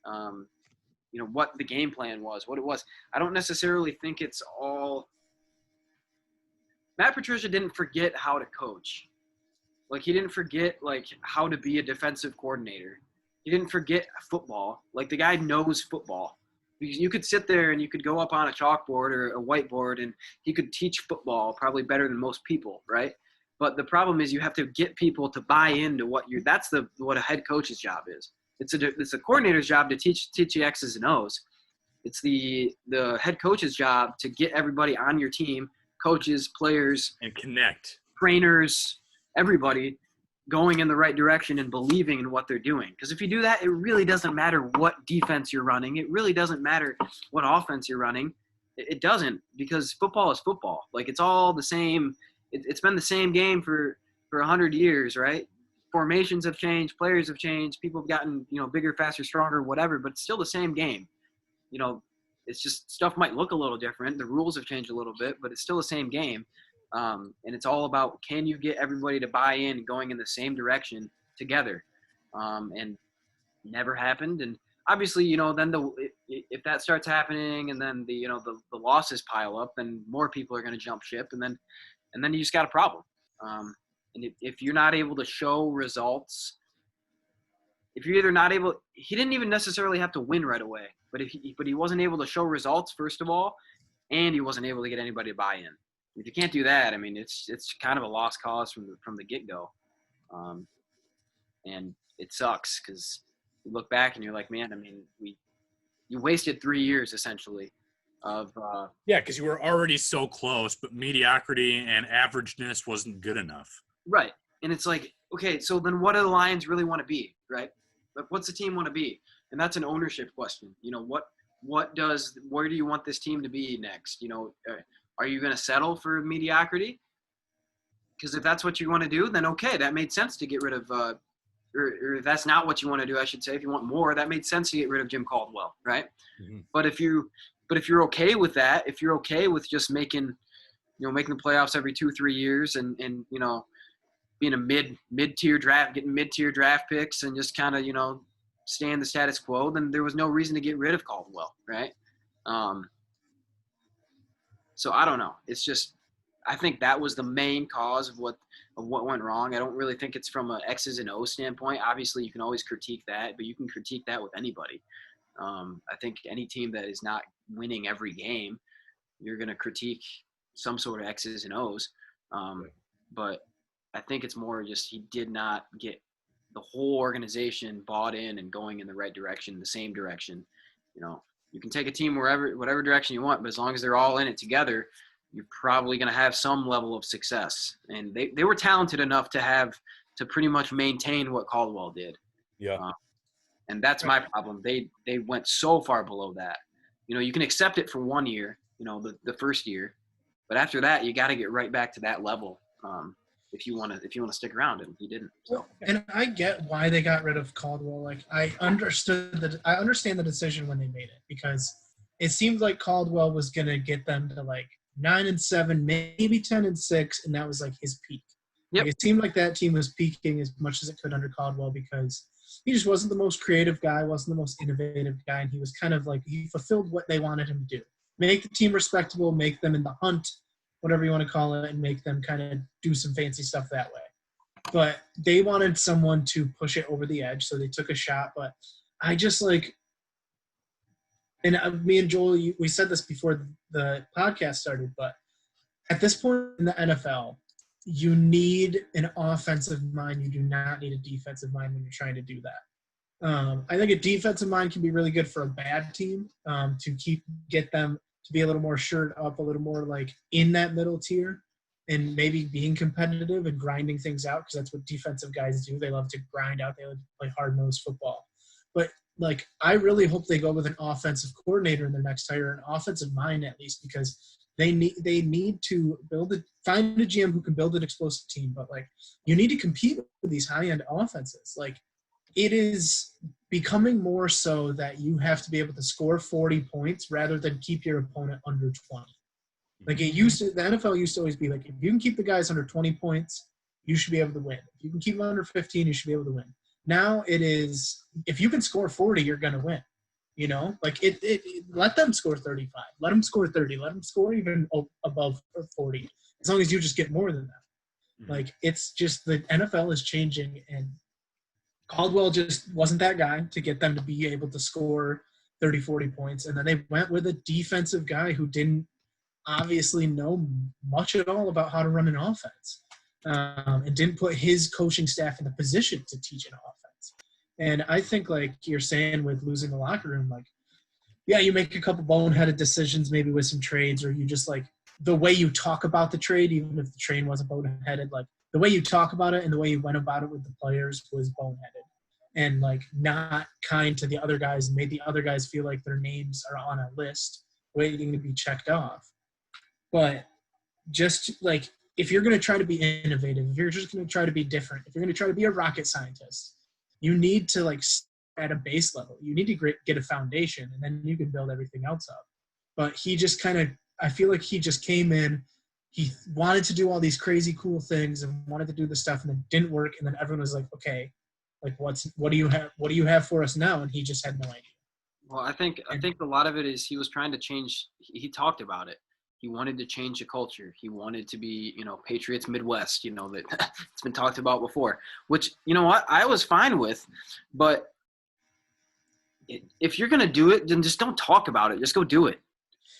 what the game plan was, what it was. I don't necessarily think it's all. Matt Patricia didn't forget how to coach. Like, he didn't forget, like, how to be a defensive coordinator. He didn't forget football. Like, the guy knows football. You could sit there and you could go up on a chalkboard or a whiteboard and he could teach football probably better than most people, right? But the problem is you have to get people to buy into what what a head coach's job is. It's a coordinator's job to teach you X's and O's. It's the head coach's job to get everybody on your team, coaches, players, and connect, trainers, everybody going in the right direction and believing in what they're doing. Because if you do that, it really doesn't matter what defense you're running. It really doesn't matter what offense you're running. It doesn't, because football is football. Like, it's all the same. It's been the same game for 100 years, right? Formations have changed, players have changed, people have gotten, bigger, faster, stronger, whatever, but it's still the same game. It's just stuff might look a little different. The rules have changed a little bit, but it's still the same game. And it's all about, can you get everybody to buy in going in the same direction together? And never happened. And obviously, then if that starts happening and then the losses pile up, then more people are going to jump ship. And then you just got a problem. And if you're not able to show results, if you're either not able – he didn't even necessarily have to win right away. But he wasn't able to show results, first of all, and he wasn't able to get anybody to buy in. If you can't do that, I mean, it's kind of a lost cause from the get-go. And it sucks because you look back and you're like, man, I mean, you wasted 3 years essentially of yeah, because you were already so close, but mediocrity and averageness wasn't good enough. Right. And it's like, okay, so then what do the Lions really want to be, right? Like, what's the team want to be? And that's an ownership question. You know, where do you want this team to be next? You know, are you going to settle for mediocrity? Because if that's what you want to do, then okay, that made sense to get rid of or if that's not what you want to do, I should say. If you want more, that made sense to get rid of Jim Caldwell, right? Mm-hmm. But if you're okay with that, if you're okay with just making the playoffs every 2-3 years and you know, being a mid-tier draft, getting mid-tier draft picks and just kind of, you know, staying the status quo, then there was no reason to get rid of Caldwell, right? So I don't know. It's just, I think that was the main cause of what went wrong. I don't really think it's from a X's and O's standpoint. Obviously, you can always critique that, but you can critique that with anybody. I think any team that is not winning every game, you're going to critique some sort of X's and O's. But I think it's more just he did not get the whole organization bought in and going in the right direction, the same direction. You know, you can take a team whatever direction you want, but as long as they're all in it together, you're probably going to have some level of success. And they were talented enough to pretty much maintain what Caldwell did. Yeah. And that's my problem. They went so far below that. You know, you can accept it for 1 year, you know, the first year, but after that, you got to get right back to that level if you want to stick around. And he didn't. So. And I get why they got rid of Caldwell. Like I understand the decision when they made it, because it seemed like Caldwell was going to get them to like 9-7, maybe 10-6, and that was like his peak. Yep. Like, it seemed like that team was peaking as much as it could under Caldwell because he just wasn't the most creative guy, wasn't the most innovative guy, and he was kind of like he fulfilled what they wanted him to do. Make the team respectable, make them in the hunt, whatever you want to call it, and make them kind of do some fancy stuff that way. But they wanted someone to push it over the edge, so they took a shot. But I just like – and me and Joel, we said this before the podcast started, but at this point in the NFL, you need an offensive mind. You do not need a defensive mind when you're trying to do that. I think a defensive mind can be really good for a bad team to get them to be a little more shored up, a little more like in that middle tier and maybe being competitive and grinding things out, because that's what defensive guys do. They love to grind out. They love to play hard-nosed football. But like, I really hope they go with an offensive coordinator in their next hire, an offensive mind at least, because they need to find a GM who can build an explosive team. But like, you need to compete with these high-end offenses. Like, it is becoming more so that you have to be able to score 40 points rather than keep your opponent under 20. Like the NFL used to always be like, if you can keep the guys under 20 points, you should be able to win. If you can keep them under 15, you should be able to win. Now it is, if you can score 40, you're going to win. You know, like let them score 35, let them score 30, let them score even above 40, as long as you just get more than that. Like, it's just the NFL is changing, and Caldwell just wasn't that guy to get them to be able to score 30, 40 points. And then they went with a defensive guy who didn't obviously know much at all about how to run an offense, and didn't put his coaching staff in the position to teach an offense. And I think, like you're saying with losing the locker room, like, yeah, you make a couple boneheaded decisions maybe with some trades, or you just like the way you talk about the trade, even if the trade wasn't boneheaded, like the way you talk about it and the way you went about it with the players was boneheaded and like not kind to the other guys, and made the other guys feel like their names are on a list waiting to be checked off. But just like, if you're going to try to be innovative, if you're just going to try to be different, if you're going to try to be a rocket scientist, you need to like at a base level. You need to get a foundation, and then you can build everything else up. But he just kind of, I feel like he just came in, he wanted to do all these crazy cool things and wanted to do the stuff, and then didn't work. And then everyone was like, okay, like what do you have for us now? And he just had no idea. Well, I think a lot of it is he was trying to change. He talked about it. He wanted to change the culture. He wanted to be, you know, Patriots Midwest, you know, that it's been talked about before, which, you know what, I was fine with. But if you're going to do it, then just don't talk about it. Just go do it.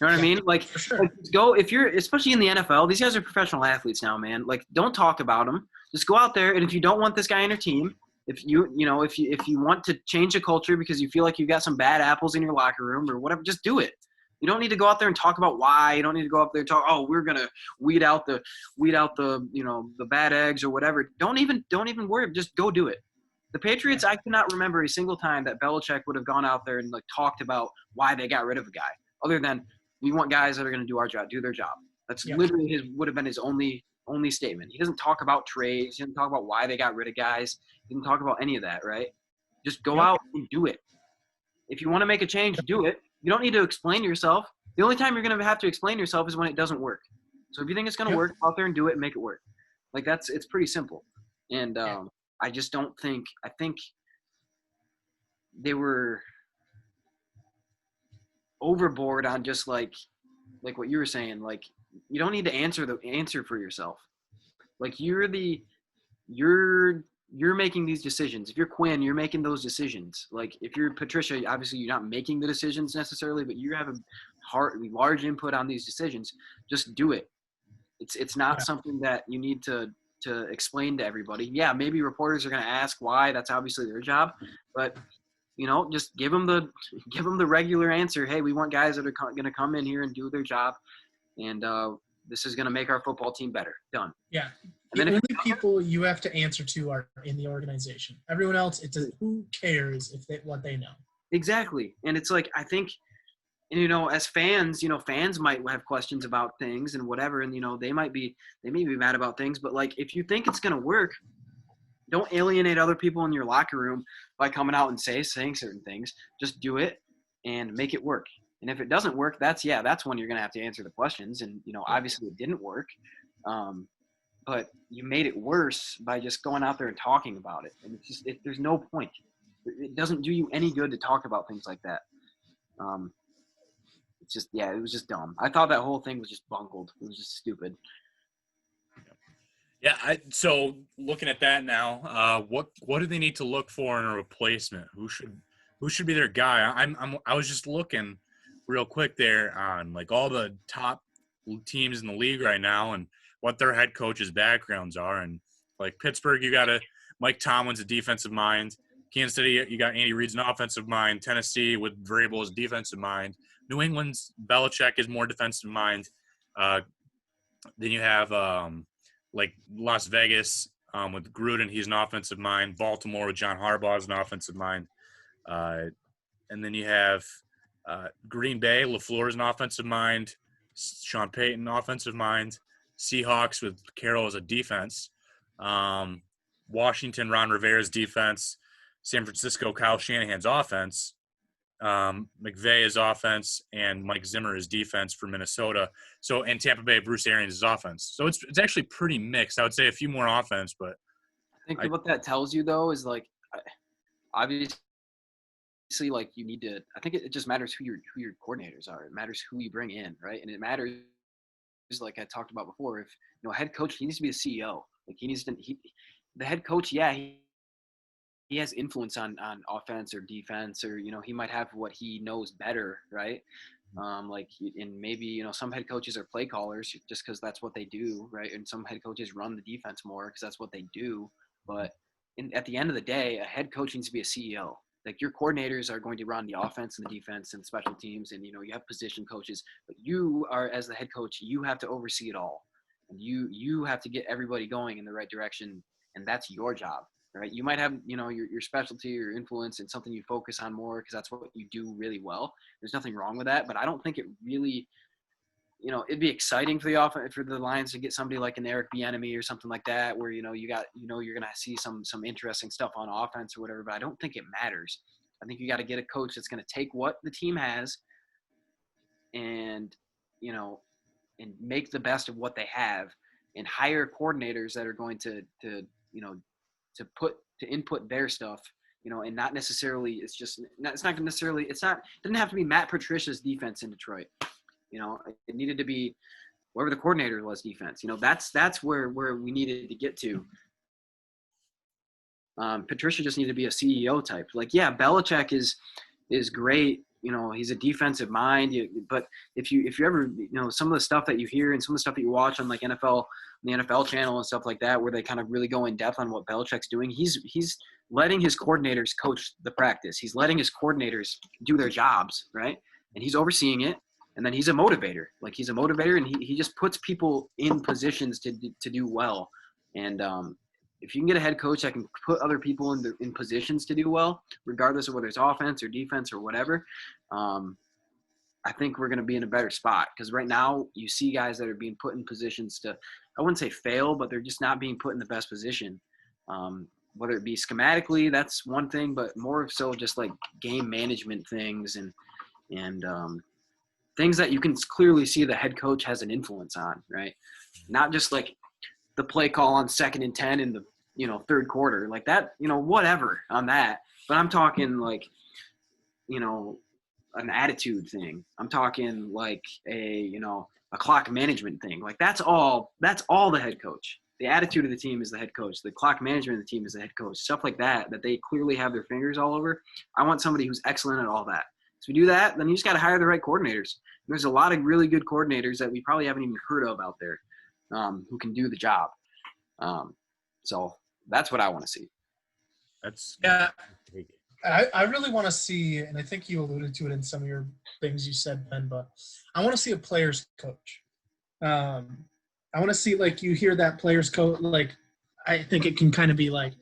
You know what I mean? Like, for sure. Like, go, if you're, especially in the NFL, these guys are professional athletes now, man. Like, don't talk about them. Just go out there, and if you don't want this guy on your team, If you want to change a culture because you feel like you got some bad apples in your locker room or whatever, just do it. You don't need to go out there and talk about why. You don't need to go up there and talk, oh, we're gonna weed out the the bad eggs or whatever. Don't even worry. Just go do it. The Patriots, I cannot remember a single time that Belichick would have gone out there and like talked about why they got rid of a guy, other than we want guys that are going to do our job, do their job. That's literally would have been his only statement. He doesn't talk about trades. He doesn't talk about why they got rid of guys. He didn't talk about any of that, right? Just go out and do it. If you want to make a change, do it. You don't need to explain yourself. The only time you're going to have to explain yourself is when it doesn't work. So if you think it's going to work, go out there and do it and make it work. Like it's pretty simple. And I just don't think – I think they were overboard on just like what you were saying. Like you don't need to answer for yourself. Like you're making these decisions. If you're Quinn, you're making those decisions. Like if you're Patricia, obviously you're not making the decisions necessarily, but you have a large input on these decisions. Just do it. It's not something that you need to explain to everybody. Yeah, maybe reporters are going to ask why. That's obviously their job, but just give them the regular answer. Hey, we want guys that are going to come in here and do their job, and this is going to make our football team better. Done. Yeah. And the only people you have to answer to are in the organization. Everyone else, who cares what they know? Exactly. And it's like, I think, as fans, fans might have questions about things and whatever, and they may be mad about things, but like if you think it's going to work, don't alienate other people in your locker room by coming out and saying certain things. Just do it and make it work. And if it doesn't work, that's when you're going to have to answer the questions. And obviously it didn't work, but you made it worse by just going out there and talking about it. And it's just there's no point. It doesn't do you any good to talk about things like that. It's just it was just dumb. I thought that whole thing was just bungled. It was just stupid. Yeah. So looking at that now, what do they need to look for in a replacement? Who should be their guy? I was just looking real quick there on like all the top teams in the league right now and what their head coaches' backgrounds are. And like Pittsburgh, you got Mike Tomlin's a defensive mind. Kansas City, you got Andy Reid's an offensive mind. Tennessee with Vrabel as defensive mind. New England's Belichick is more defensive mind. Then you have like Las Vegas with Gruden, he's an offensive mind. Baltimore with John Harbaugh is an offensive mind. And then you have Green Bay, LaFleur is an offensive mind. Sean Payton, offensive mind. Seahawks with Carroll as a defense. Washington, Ron Rivera's defense. San Francisco, Kyle Shanahan's offense. McVay is offense, and Mike Zimmer is defense for Minnesota. So, and Tampa Bay, Bruce Arians is offense. So it's actually pretty mixed. I would say a few more offense, but I think what that tells you though is like, obviously, like you need to. I think it just matters who your coordinators are. It matters who you bring in, right? And it matters, like I talked about before. If a head coach, he needs to be the CEO. Like the head coach, he has influence on offense or defense, or he might have what he knows better, right? And maybe some head coaches are play callers just because that's what they do, right? And some head coaches run the defense more because that's what they do. But at the end of the day, a head coach needs to be a CEO. Like your coordinators are going to run the offense and the defense and special teams, and you have position coaches, but you are, as the head coach, you have to oversee it all, and you have to get everybody going in the right direction, and that's your job. Right? You might have, your specialty or influence and something you focus on more because that's what you do really well. There's nothing wrong with that, but I don't think it really, it'd be exciting for the Lions to get somebody like an Eric Bieniemy or something like that, where you're gonna see some interesting stuff on offense or whatever. But I don't think it matters. I think you got to get a coach that's gonna take what the team has, and and make the best of what they have, and hire coordinators that are going to input their stuff, and not necessarily, it didn't have to be Matt Patricia's defense in Detroit. It needed to be whoever the coordinator was defense. That's where we needed to get to. Patricia just needed to be a CEO type. Like, yeah, Belichick is great, he's a defensive mind. But if you ever, some of the stuff that you hear and some of the stuff that you watch on like the NFL channel and stuff like that, where they kind of really go in depth on what Belichick's doing, he's letting his coordinators coach the practice. He's letting his coordinators do their jobs, right? And he's overseeing it. And then he's a motivator. Like, he's a motivator, and he just puts people in positions to do well. And if you can get a head coach that can put other people in positions to do well, regardless of whether it's offense or defense or whatever, I think we're going to be in a better spot. Because right now you see guys that are being put in positions to, I wouldn't say fail, but they're just not being put in the best position. Whether it be schematically, that's one thing, but more so just like game management things and things that you can clearly see the head coach has an influence on, right? Not just like the play call on 2nd and 10 in the, third quarter, like that, whatever on that. But I'm talking like, an attitude thing. I'm talking like a clock management thing. Like that's all the head coach. The attitude of the team is the head coach. The clock management of the team is the head coach. Stuff like that they clearly have their fingers all over. I want somebody who's excellent at all that. So we do that, then you just got to hire the right coordinators. There's a lot of really good coordinators that we probably haven't even heard of out there who can do the job. So that's what I want to see. Yeah, I really want to see, and I think you alluded to it in some of your things you said, Ben, but I want to see a player's coach. I want to see, like, you hear that player's coach, like, I think it can kind of be like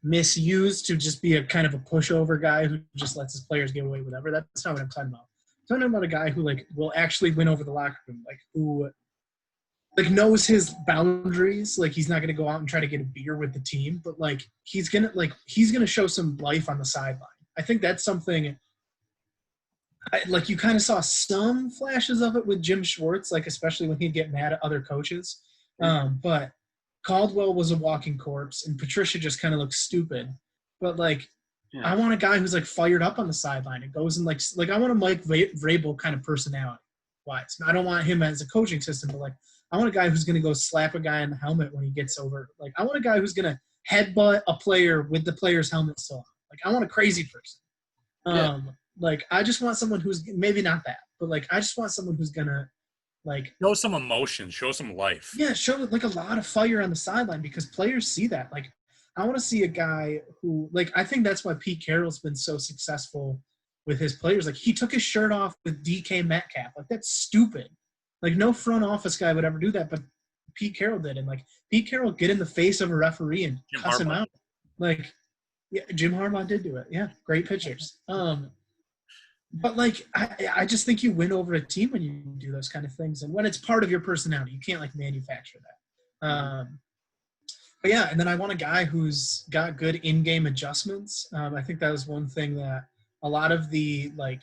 misused to just be a kind of a pushover guy who just lets his players get away with whatever. That's not what I'm talking about. I'm talking about a guy who, like, will actually win over the locker room, like, who, like, knows his boundaries. Like, he's not going to go out and try to get a beer with the team, but, like, he's going to show some life on the sideline. I think that's something like you kind of saw some flashes of it with Jim Schwartz, like, especially when he'd get mad at other coaches. But Caldwell was a walking corpse, and Patricia just kind of looked stupid. But, like, yeah. I want a guy who's, like, fired up on the sideline and goes and, like I want a Mike Vrabel kind of personality-wise. I don't want him as a coaching system, but, like, I want a guy who's going to go slap a guy in the helmet when he gets over. Like, I want a guy who's going to headbutt a player with the player's helmet still on. Like, I want a crazy person. Like, I just want someone who's maybe not that, but, like, I just want someone who's going to, like, show some emotion, show some life. Yeah, show, like, a lot of fire on the sideline because players see that. Like, I want to see a guy who, like, I think that's why Pete Carroll's been so successful with his players. Like, he took his shirt off with DK Metcalf. Like, that's stupid. Like, no front office guy would ever do that, but Pete Carroll did. And, like, Pete Carroll get in the face of a referee and cuss him out. Like, yeah, Jim Harbaugh did do it. Yeah, great pictures. But, like, I just think you win over a team when you do those kind of things. And when it's part of your personality, you can't, like, manufacture that. But, yeah, and then I want a guy who's got good in-game adjustments. I think that was one thing that a lot of the, like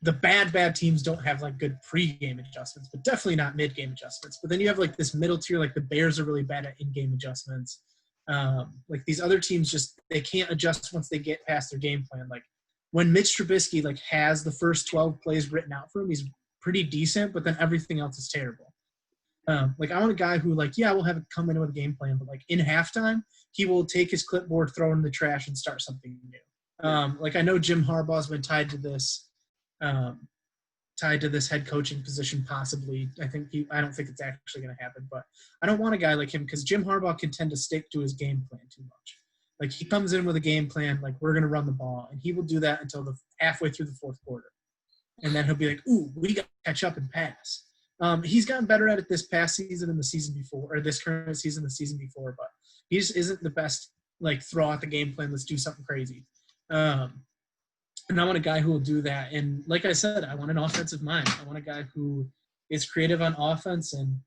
the bad teams don't have, like, good pre-game adjustments, but definitely not mid-game adjustments. But then you have, like, this middle tier, like the Bears are really bad at in-game adjustments. Like, these other teams just – they can't adjust once they get past their game plan. Like, when Mitch Trubisky, like, has the first 12 plays written out for him, he's pretty decent, but then everything else is terrible. Like, I want a guy who, like, yeah, we'll have it come in with a game plan, but, like, in halftime, he will take his clipboard, throw it in the trash, and start something new. Like, I know Jim Harbaugh's been tied to this head coaching position possibly. I don't think it's actually going to happen, but I don't want a guy like him because Jim Harbaugh can tend to stick to his game plan too much. Like, he comes in with a game plan, like, we're going to run the ball, and he will do that until halfway through the fourth quarter. And then he'll be like, ooh, we got to catch up and pass. He's gotten better at it this past season and the season before, or this current season, the season before, but he just isn't the best, like, throw out the game plan, let's do something crazy. And I want a guy who will do that. And like I said, I want an offensive mind. I want a guy who is creative on offense. And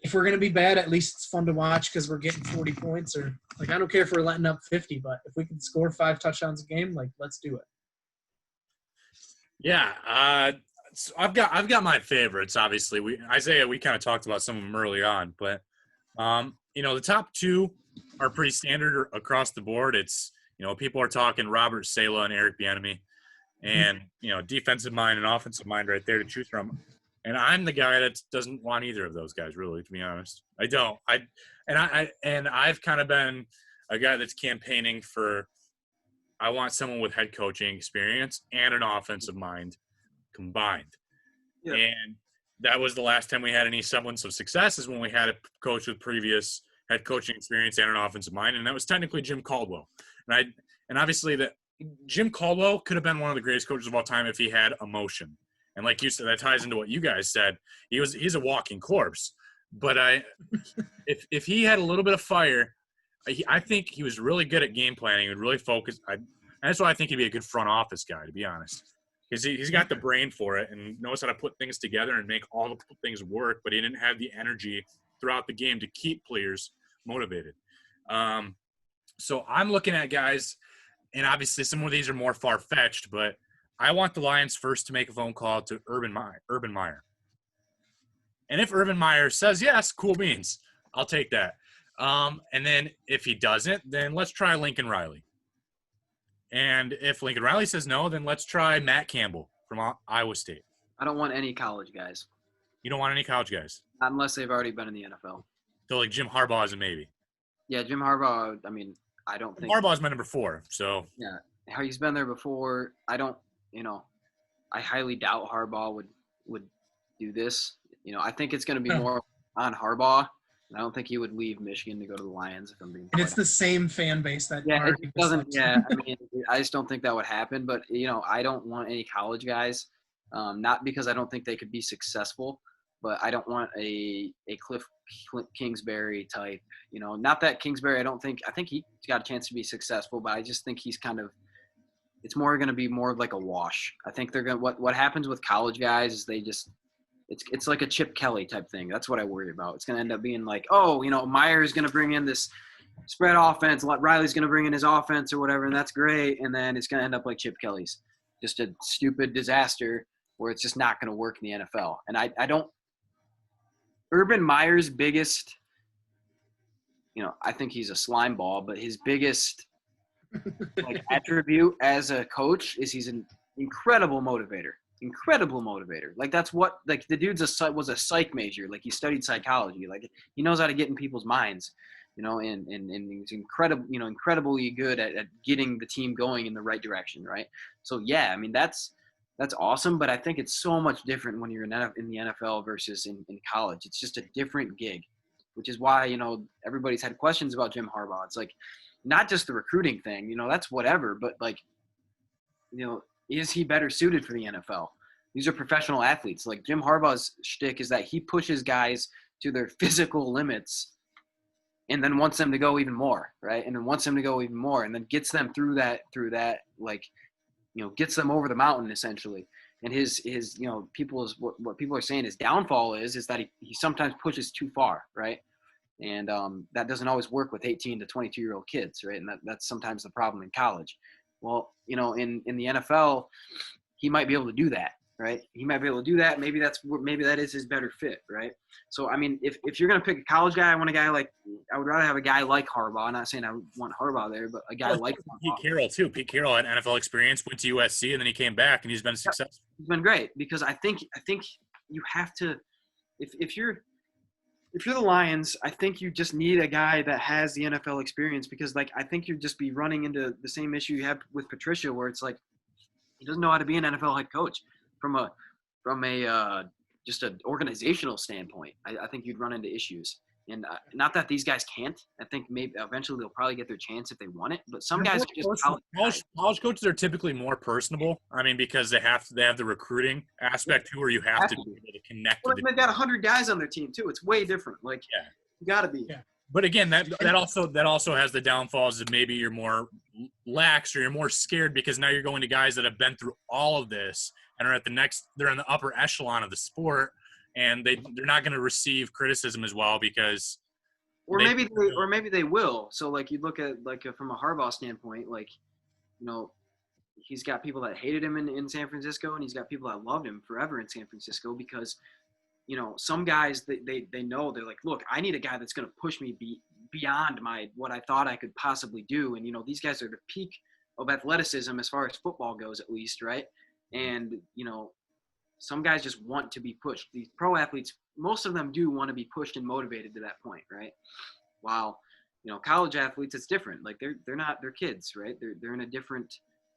if we're going to be bad, at least it's fun to watch because we're getting 40 points. Or, like, I don't care if we're letting up 50, but if we can score 5 touchdowns a game, like, let's do it. Yeah, I've got my favorites. Obviously, Isaiah, we kind of talked about some of them early on, but the top 2 are pretty standard across the board. It's people are talking Robert Saleh and Eric Bieniemy, and defensive mind and offensive mind right there to choose from. And I'm the guy that doesn't want either of those guys, really, to be honest. I don't. I've kind of been a guy that's campaigning for I want someone with head coaching experience and an offensive mind combined. Yeah. And that was the last time we had any semblance of success, is when we had a coach with previous head coaching experience and an offensive mind, and that was technically Jim Caldwell. And obviously that Jim Caldwell could have been one of the greatest coaches of all time if he had emotion. And like you said, that ties into what you guys said. He's a walking corpse. But if he had a little bit of fire, I think he was really good at game planning. He would really focus. That's why I think he'd be a good front office guy, to be honest. Because he's got the brain for it and knows how to put things together and make all the things work, but he didn't have the energy throughout the game to keep players motivated. So I'm looking at guys, and obviously some of these are more far-fetched, but I want the Lions first to make a phone call to Urban Meyer. And if Urban Meyer says yes, cool beans. I'll take that. And then if he doesn't, then let's try Lincoln Riley. And if Lincoln Riley says no, then let's try Matt Campbell from Iowa State. I don't want any college guys. You don't want any college guys? Not unless they've already been in the NFL. So like Jim Harbaugh is a maybe. Yeah, Jim Harbaugh, I mean, I don't think. Harbaugh is my number 4, so. Yeah, he's been there before. I highly doubt Harbaugh would do this. I think it's going to be more on Harbaugh. I don't think he would leave Michigan to go to the Lions, if I'm being. And it's the same fan base that. Yeah, it doesn't. Yeah, I mean, I just don't think that would happen. But I don't want any college guys, not because I don't think they could be successful, but I don't want a Cliff Kingsbury type. Not that Kingsbury. I think he's got a chance to be successful, but I just think he's kind of. It's more going to be more like a wash. I think they're going. What happens with college guys is they just. It's like a Chip Kelly type thing. That's what I worry about. It's going to end up being like, Meyer is going to bring in this spread offense. Riley's going to bring in his offense or whatever, and that's great. And then it's going to end up like Chip Kelly's, just a stupid disaster where it's just not going to work in the NFL. And I don't – Urban Meyer's biggest – I think he's a slime ball, but his biggest attribute as a coach is he's an incredible motivator. Like that's what the dude's was a psych major. Like he studied psychology. Like he knows how to get in people's minds, and he's incredibly good at getting the team going in the right direction. Right. So yeah, I mean that's awesome. But I think it's so much different when you're in the NFL versus in college. It's just a different gig, which is why everybody's had questions about Jim Harbaugh. It's like not just the recruiting thing. That's whatever, but is he better suited for the NFL? These are professional athletes. Like Jim Harbaugh's shtick is that he pushes guys to their physical limits and then wants them to go even more, right? And then wants them to go even more and then gets them through that, gets them over the mountain essentially. And his what people are saying his downfall is that he sometimes pushes too far, right? And that doesn't always work with 18 to 22-year-old kids, right? And that's sometimes the problem in college. Well, in the NFL, he might be able to do that, right? He might be able to do that. Maybe that is his better fit, right? So, I mean, if you're going to pick a college guy, I would rather have a guy like Harbaugh. I'm not saying I want Harbaugh there, but a guy like Pete Carroll, too. Pete Carroll had NFL experience, went to USC, and then he came back, and he's been successful. He's been great because I think you have to if you're the Lions, I think you just need a guy that has the NFL experience because, I think you'd just be running into the same issue you have with Patricia where it's like he doesn't know how to be an NFL head coach from a just an organizational standpoint. I think you'd run into issues. And not that these guys can't. I think maybe eventually they'll probably get their chance if they want it. But some guys are just college coaches are typically more personable. I mean, because they have the recruiting aspect too, where you have to be able to connect. Well, they've got 100 guys on their team too. It's way different. You got to be. Yeah. But again, that also has the downfalls that maybe you're more lax or you're more scared because now you're going to guys that have been through all of this and are they're in the upper echelon of the sport. And they're not going to receive criticism as well because maybe they will. So you look at from a Harbaugh standpoint, he's got people that hated him in San Francisco and he's got people that loved him forever in San Francisco because some guys they know they're like, look, I need a guy that's going to push me beyond what I thought I could possibly do. And these guys are the peak of athleticism as far as football goes, at least, right? And some guys just want to be pushed. These pro athletes, most of them do want to be pushed and motivated to that point, right? While, college athletes, it's different. Like they're kids, right? They're in a different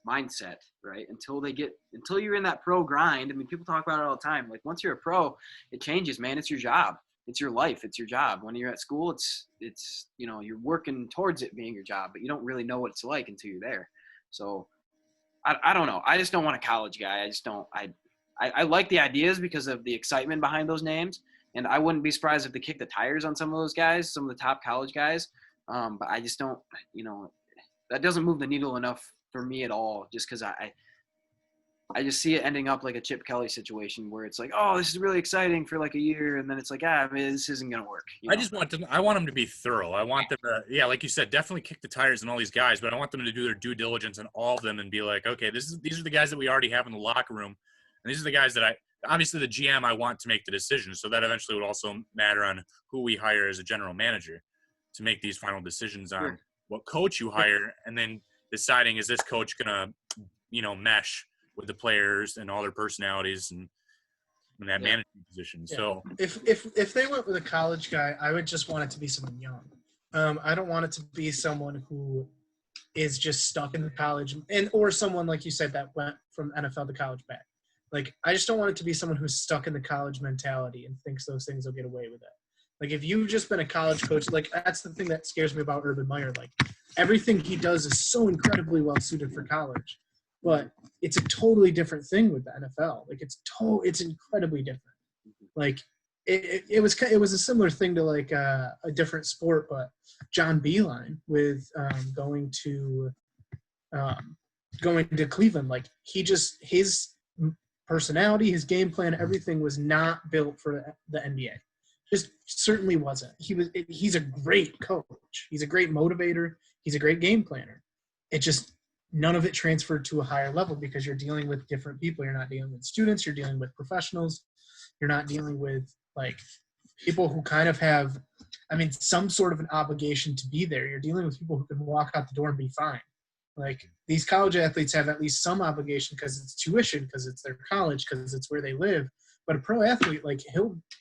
mindset, right? Until you're in that pro grind. I mean, people talk about it all the time. Like once you're a pro, it changes, man. It's your job. It's your life. It's your job. When you're at school, it's you're working towards it being your job, but you don't really know what it's like until you're there. So I don't know. I just don't want a college guy. I just don't. I like the ideas because of the excitement behind those names, and I wouldn't be surprised if they kick the tires on some of those guys, some of the top college guys. But I just don't. That doesn't move the needle enough for me at all. Just because I just see it ending up like a Chip Kelly situation where it's like, oh, this is really exciting for like a year, and then it's like, I mean, this isn't gonna work. I want them to be thorough. I want them to, like you said, definitely kick the tires on all these guys, but I want them to do their due diligence on all of them and be like, okay, these are the guys that we already have in the locker room, and these are the guys that obviously the GM I want to make the decision. So that eventually would also matter on who we hire as a general manager to make these final decisions on what coach you hire, and then deciding is this coach gonna, mesh with the players and all their personalities and that management position. Yeah. So if they went with a college guy, I would just want it to be someone young. I don't want it to be someone who is just stuck in the college or someone like you said that went from NFL to college back. Like I just don't want it to be someone who's stuck in the college mentality and thinks those things will get away with it. Like if you've just been a college coach, like that's the thing that scares me about Urban Meyer. Like everything he does is so incredibly well suited for college. But it's a totally different thing with the NFL. Like it's incredibly different. Like it was a similar thing to like a different sport, but John Beilein with going to Cleveland. Like his personality, his game plan, everything was not built for the NBA. Just certainly wasn't. He's a great coach. He's a great motivator. He's a great game planner. It just none of it transferred to a higher level because you're dealing with different people. You're not dealing with students. You're dealing with professionals. You're not dealing with like people who kind of have, some sort of an obligation to be there. You're dealing with people who can walk out the door and be fine. Like these college athletes have at least some obligation because it's tuition, because it's their college, because it's where they live. But a pro athlete, like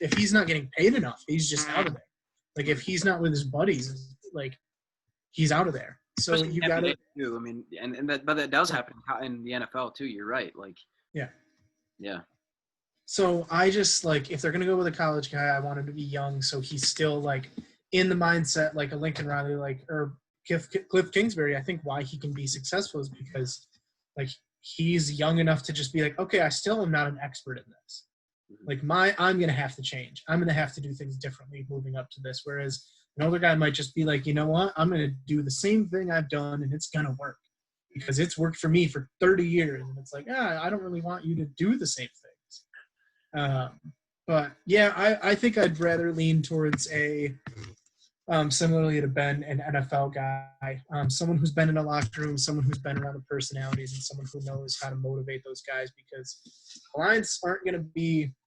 if he's not getting paid enough, he's just out of there. Like if he's not with his buddies, like he's out of there. So you got to do. But that does happen in the NFL too. You're right. Like, yeah. So I just like if they're gonna go with a college guy, I want him to be young, so he's still like in the mindset like a Lincoln Riley, like or Cliff Kingsbury. I think why he can be successful is because like he's young enough to just be like, okay, I still am not an expert in this. Like I'm gonna have to change. I'm gonna have to do things differently moving up to this. Whereas an older guy might just be like, you know what? I'm going to do the same thing I've done, and it's going to work because it's worked for me for 30 years. And it's like, I don't really want you to do the same things. But, yeah, I think I'd rather lean towards similarly to Ben, an NFL guy, someone who's been in a locker room, someone who's been around the personalities, and someone who knows how to motivate those guys because the Lions aren't going to be –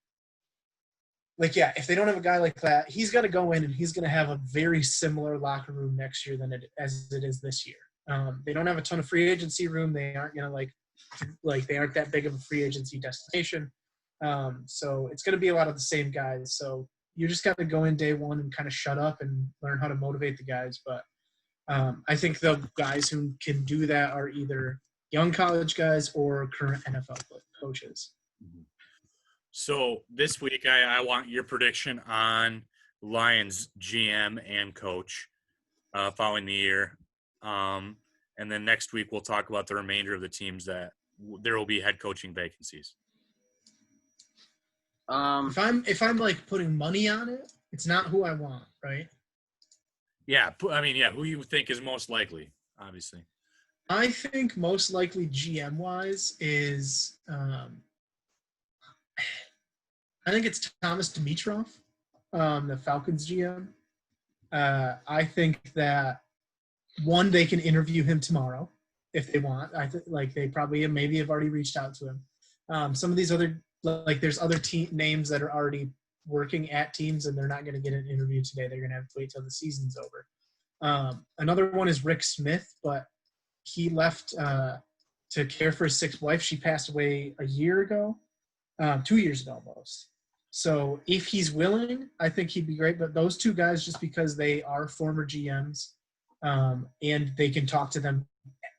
like, yeah, if they don't have a guy like that, he's going to go in and he's going to have a very similar locker room next year as it is this year. They don't have a ton of free agency room. They aren't going to they aren't that big of a free agency destination. So it's going to be a lot of the same guys. So you just got to go in day one and kind of shut up and learn how to motivate the guys. But I think the guys who can do that are either young college guys or current NFL coaches. Mm-hmm. So this week, I want your prediction on Lions GM and coach following the year. And then next week, we'll talk about the remainder of the teams that there will be head coaching vacancies. If I'm like putting money on it, it's not who I want, right? Yeah. Who you think is most likely, obviously. I think most likely GM-wise is I think it's Thomas Dimitroff, the Falcons GM. I think that, one, they can interview him tomorrow if they want. I think they probably maybe have already reached out to him. Some of these other there's other names that are already working at teams and they're not going to get an interview today. They're going to have to wait till the season's over. Another one is Rick Smith, but he left to care for his sixth wife. She passed away a year ago, 2 years ago almost. So if he's willing, I think he'd be great. But those two guys, just because they are former GMs and they can talk to them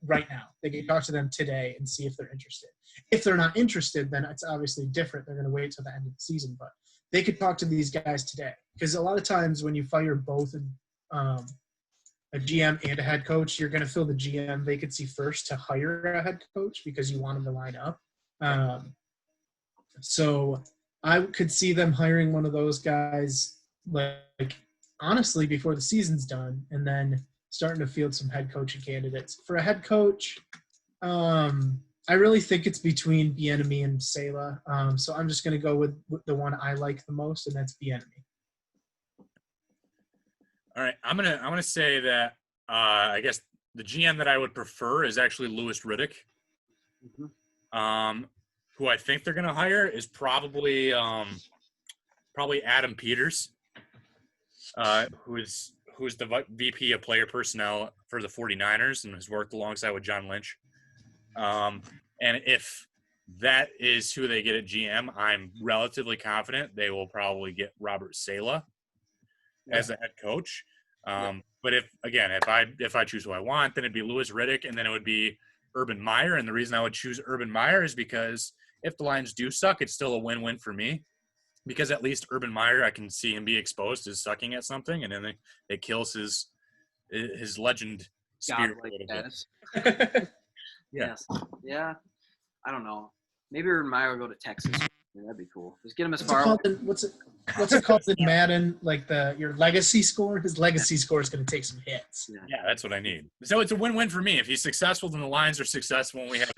right now. They can talk to them today and see if they're interested. If they're not interested, then it's obviously different. They're going to wait till the end of the season, but they could talk to these guys today. Because a lot of times when you fire both a GM and a head coach, you're going to fill the GM vacancy first to hire a head coach because you want them to line up. So I could see them hiring one of those guys, like honestly, before the season's done, and then starting to field some head coaching candidates. For a head coach, I really think it's between Bieniemy and Saleh. So I'm just going to go with the one I like the most, and that's Bieniemy. All right, I'm gonna say that I guess the GM that I would prefer is actually Louis Riddick. Mm-hmm. Who I think they're gonna hire is probably Adam Peters, who's the VP of Player Personnel for the 49ers and has worked alongside with John Lynch. And if that is who they get at GM, I'm relatively confident they will probably get Robert Saleh as the head coach. But if I choose who I want, then it'd be Louis Riddick, and then it would be Urban Meyer. And the reason I would choose Urban Meyer is because if the Lions do suck, it's still a win-win for me. Because at least Urban Meyer, I can see him be exposed as sucking at something, and then it kills his legend spirit a little bit. Yes. Yeah. I don't know. Maybe Urban Meyer will go to Texas. That'd be cool. Just get him as far. What's it called in Madden? Like your legacy score. His legacy score is going to take some hits. Yeah, that's what I need. So it's a win-win for me. If he's successful, then the Lions are successful, and we have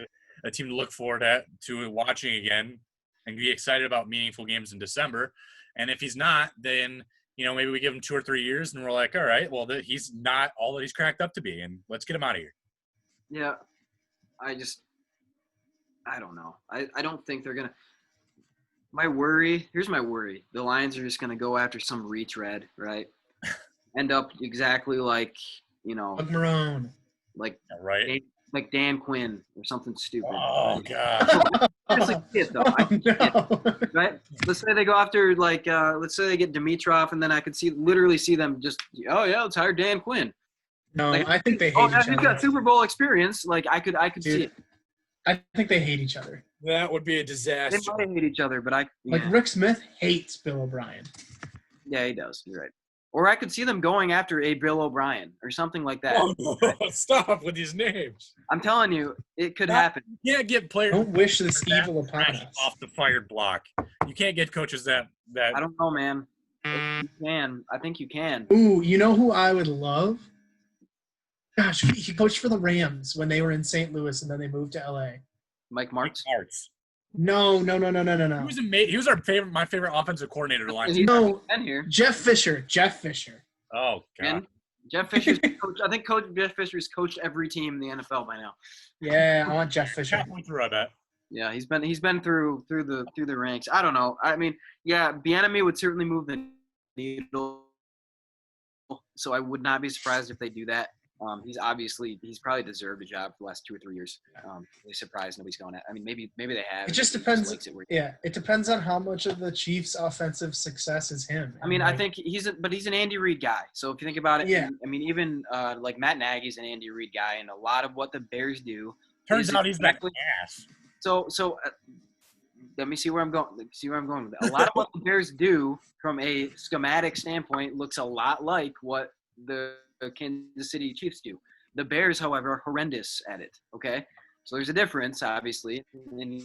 a team to look forward to watching again and be excited about meaningful games in December. And if he's not, then maybe we give him 2 or 3 years, and we're like, all right, well, he's not all that he's cracked up to be, and let's get him out of here. Yeah, I don't know. I don't think they're gonna. Here's my worry. The Lions are just going to go after some retread, right? End up exactly like, Doug Marrone. Like, right. Like Dan Quinn or something stupid. Oh, God. Honestly, right? Let's say they go after, let's say they get Dimitrov, and then I could literally see them just, let's hire Dan Quinn. No, I think they hate each other. He's got Super Bowl experience. I could see it. I think they hate each other. That would be a disaster. They might hate each other, but Rick Smith hates Bill O'Brien. Yeah, he does. You're right. Or I could see them going after a Bill O'Brien or something like that. Oh, stop with these names. I'm telling you, it could happen. You can't get players. Don't wish this evil upon us. Off the fired block. You can't get coaches that. I don't know, man. You can. I think you can. Ooh, you know who I would love? Gosh, he coached for the Rams when they were in St. Louis, and then they moved to L.A. Mike Martz? No. He was my favorite offensive coordinator to line. No, here. Jeff Fisher. Oh, God. And Jeff Fisher's coach. I think Jeff Fisher's coached every team in the NFL by now. Yeah, I want Jeff Fisher. Halfway through, I bet. Yeah, he's been through the ranks. I don't know. I mean, yeah, Bieniemy would certainly move the needle. So I would not be surprised if they do that. He's probably deserved a job for the last 2 or 3 years. Really surprised nobody's going at. I mean, maybe they have. It just depends. It depends on how much of the Chiefs' offensive success is him. I mean, I think he's an Andy Reid guy. So if you think about it, yeah. I mean, even like Matt Nagy's an Andy Reid guy, and a lot of what the Bears do. Turns out he's that ass. So let me see where I'm going. With it. A lot of what the Bears do from a schematic standpoint looks a lot like what the Kansas City Chiefs do. The Bears, however, are horrendous at it. Okay, so there's a difference, obviously, and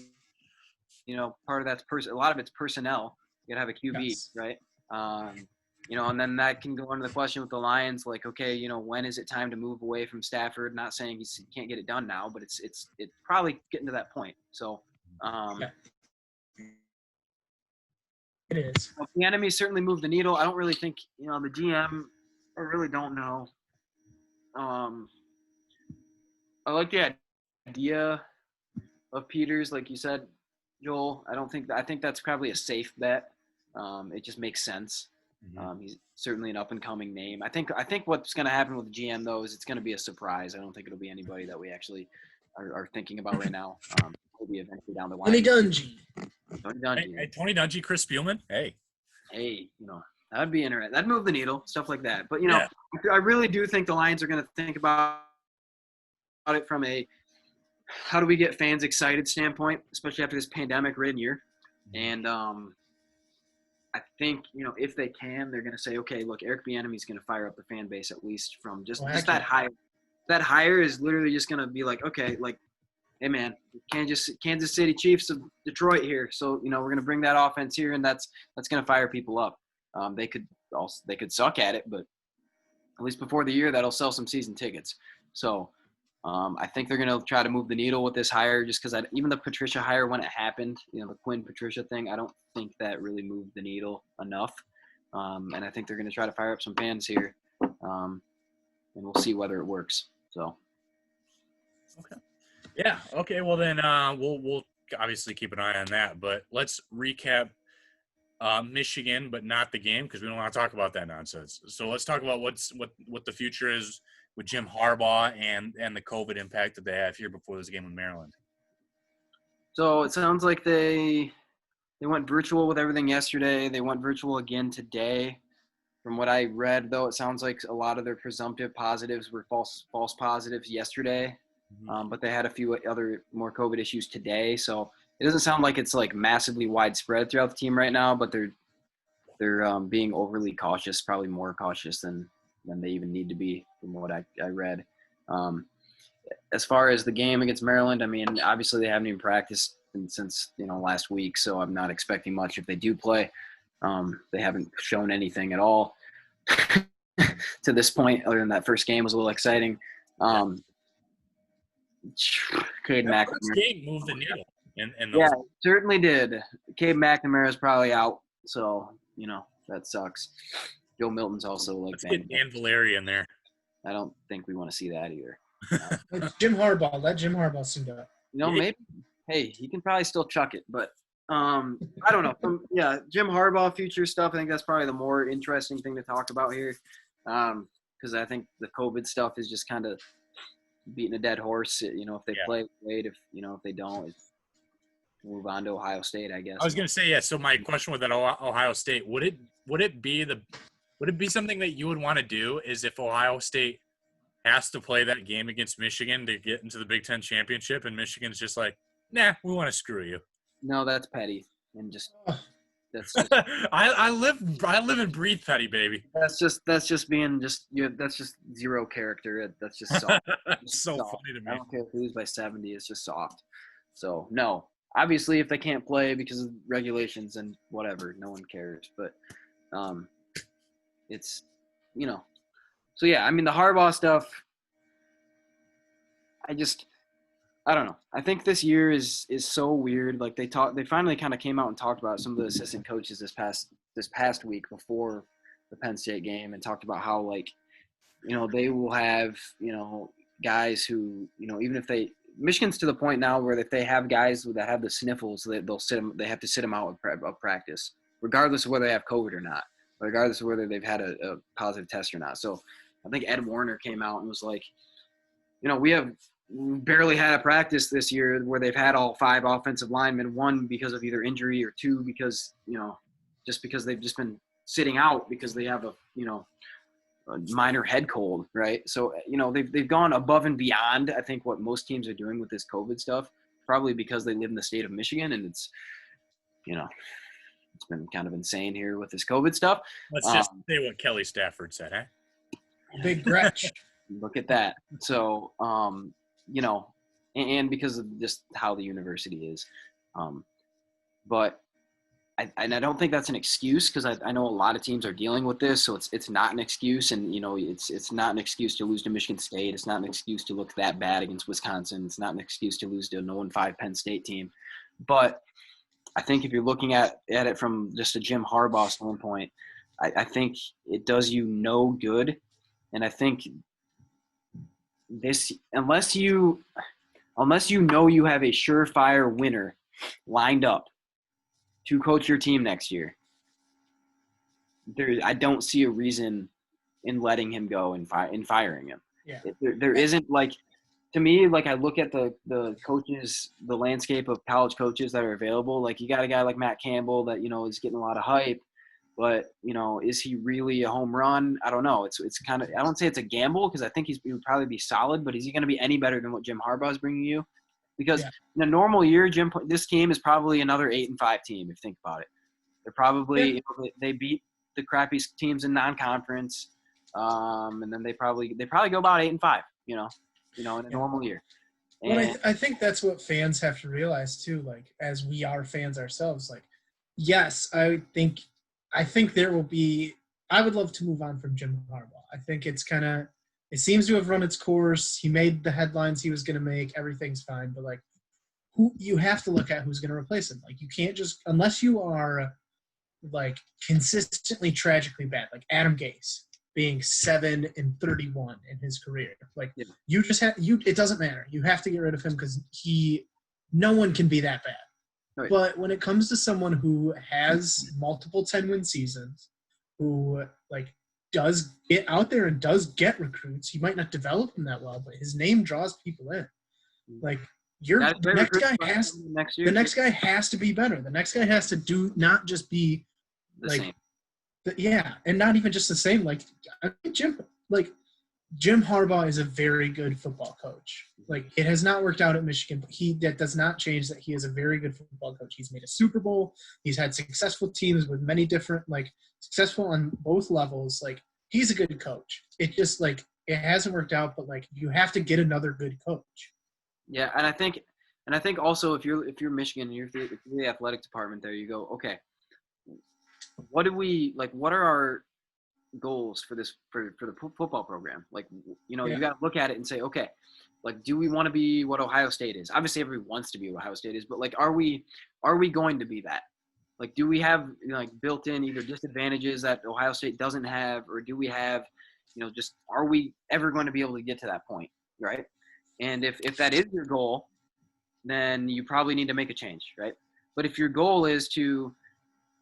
part of that's a lot of it's personnel. You gotta have a QB, yes. Right? And then that can go into the question with the Lions, like, okay, when is it time to move away from Stafford? Not saying he can't get it done now, but it's probably getting to that point. So, yeah. It is. The enemy certainly moved the needle. I don't really think the GM. I really don't know. I like the idea of Peters, like you said, Joel. I think that's probably a safe bet. It just makes sense. Mm-hmm. He's certainly an up-and-coming name. I think what's going to happen with the GM, though, is it's going to be a surprise. I don't think it'll be anybody that we actually are thinking about right now. Maybe eventually down the line. Tony Dungy. Hey, Tony Dungy, Chris Spielman. Hey, That'd be interesting. That'd move the needle, stuff like that. But, I really do think the Lions are going to think about it from a how do we get fans excited standpoint, especially after this pandemic-ridden year. And I think, if they can, they're going to say, okay, look, Eric Bieniemy's going to fire up the fan base at least from just that hire. That hire is literally just going to be like, okay, like, hey, man, Kansas City Chiefs of Detroit here. So, we're going to bring that offense here, and that's going to fire people up. They could suck at it, but at least before the year, that'll sell some season tickets. So I think they're going to try to move the needle with this hire just because even the Patricia hire when it happened, the Quinntricia thing, I don't think that really moved the needle enough. And I think they're going to try to fire up some fans here, and we'll see whether it works. So. Okay. Yeah. Okay. Well, then we'll obviously keep an eye on that. But let's recap Michigan, but not the game because we don't want to talk about that nonsense. So let's talk about what the future is with Jim Harbaugh and the COVID impact that they have here before this game with Maryland. So it sounds like they went virtual with everything yesterday. They went virtual again today. From what I read, though, it sounds like a lot of their presumptive positives were false positives yesterday. But they had a few other more COVID issues today. So it doesn't sound like it's like massively widespread throughout the team right now, but they're being overly cautious, probably more cautious than they even need to be from what I read. As far as the game against Maryland, I mean, obviously they haven't even practiced since, last week. So I'm not expecting much if they do play. They haven't shown anything at all to this point, other than that first game was a little exciting. Cade McNamara. Game moved the needle. Yeah, it certainly did. Cade McNamara is probably out, so that sucks. Joe Milton's also like. Let's get Dan Valeri in there. I don't think we want to see that either. Jim Harbaugh. Let Jim Harbaugh suit up. Maybe. Hey, he can probably still chuck it, but I don't know. Jim Harbaugh future stuff. I think that's probably the more interesting thing to talk about here, because I think the COVID stuff is just kind of beating a dead horse. If they play, great. If they don't, it's move on to Ohio State, I guess. I was going to say, yeah. So my question with that Ohio State, would it be something that you would want to do is if Ohio State has to play that game against Michigan to get into the Big Ten championship and Michigan's just like, nah, we want to screw you. No, that's petty. And that's just I live and breathe petty, baby. That's just being that's just zero character. That's just soft. It's so soft. Funny to me. I don't care if they lose by 70, it's just soft. So no. Obviously if they can't play because of regulations and whatever, no one cares. But it's so yeah, I mean the Harbaugh stuff, I don't know. I think this year is so weird. Like they finally kind of came out and talked about some of the assistant coaches this past week before the Penn State game and talked about how they will have, guys who, even if Michigan's to the point now where if they have guys that have the sniffles, they have to sit them out of practice, regardless of whether they have COVID or not, regardless of whether they've had a positive test or not. So I think Ed Warner came out and was like, we have barely had a practice this year where they've had all 5 offensive linemen, 1 because of either injury or 2 because, just because they've just been sitting out because they have a minor head cold, right? So, they've gone above and beyond, I think, what most teams are doing with this COVID stuff, probably because they live in the state of Michigan and it's been kind of insane here with this COVID stuff. Let's just say what Kelly Stafford said, eh? Big Gretch. Look at that. So, and because of just how the university is. But I don't think that's an excuse because I know a lot of teams are dealing with this, so it's not an excuse. And, it's not an excuse to lose to Michigan State. It's not an excuse to look that bad against Wisconsin. It's not an excuse to lose to a 0-5 Penn State team. But I think if you're looking at it from just a Jim Harbaugh standpoint, I think it does you no good. And I think unless you know you have a surefire winner lined up to coach your team next year, I don't see a reason in letting him go and firing him. Yeah. There isn't to me, I look at the coaches, the landscape of college coaches that are available. You got a guy like Matt Campbell that, is getting a lot of hype. But, is he really a home run? I don't know. It's kind of – I don't say it's a gamble because I think he would probably be solid, but is he going to be any better than what Jim Harbaugh is bringing you? Because in a normal year, this team is probably another 8-5 team if you think about it. They're probably they beat the crappy teams in non-conference, and then they probably go about 8-5. In a normal year. Well, I think that's what fans have to realize too. Like, as we are fans ourselves, like, yes, I think there will be. I would love to move on from Jim Harbaugh. I think it seems to have run its course. He made the headlines he was going to make. Everything's fine, but like, you have to look at who's going to replace him. Like, you can't just, unless you are like consistently tragically bad, like Adam Gase being 7-31 in his career. Like, you just have it doesn't matter. You have to get rid of him because no one can be that bad. Right. But when it comes to someone who has multiple 10-win seasons, who like does get out there and does get recruits, he might not develop them that well, but his name draws people in. Like, the next guy has to be better. The next guy has to not just be the same. And not even just the same. Like, I think Jim Harbaugh is a very good football coach. Like, it has not worked out at Michigan, but that does not change that he is a very good football coach. He's made a Super Bowl. He's had successful teams with many different, like, successful on both levels. Like, he's a good coach. It just, like, it hasn't worked out, but like, you have to get another good coach. Yeah, and I think also if you're Michigan and you're the athletic department there, you go, okay, what are our goals for the football program? Like, you got to look at it and say, okay, like, do we want to be what Ohio State is? Obviously everybody wants to be what Ohio State is, but like, are we going to be that? Like, do we have like built in either disadvantages that Ohio State doesn't have, or do we have, just, are we ever going to be able to get to that point? Right. And if that is your goal, then you probably need to make a change. Right. But if your goal is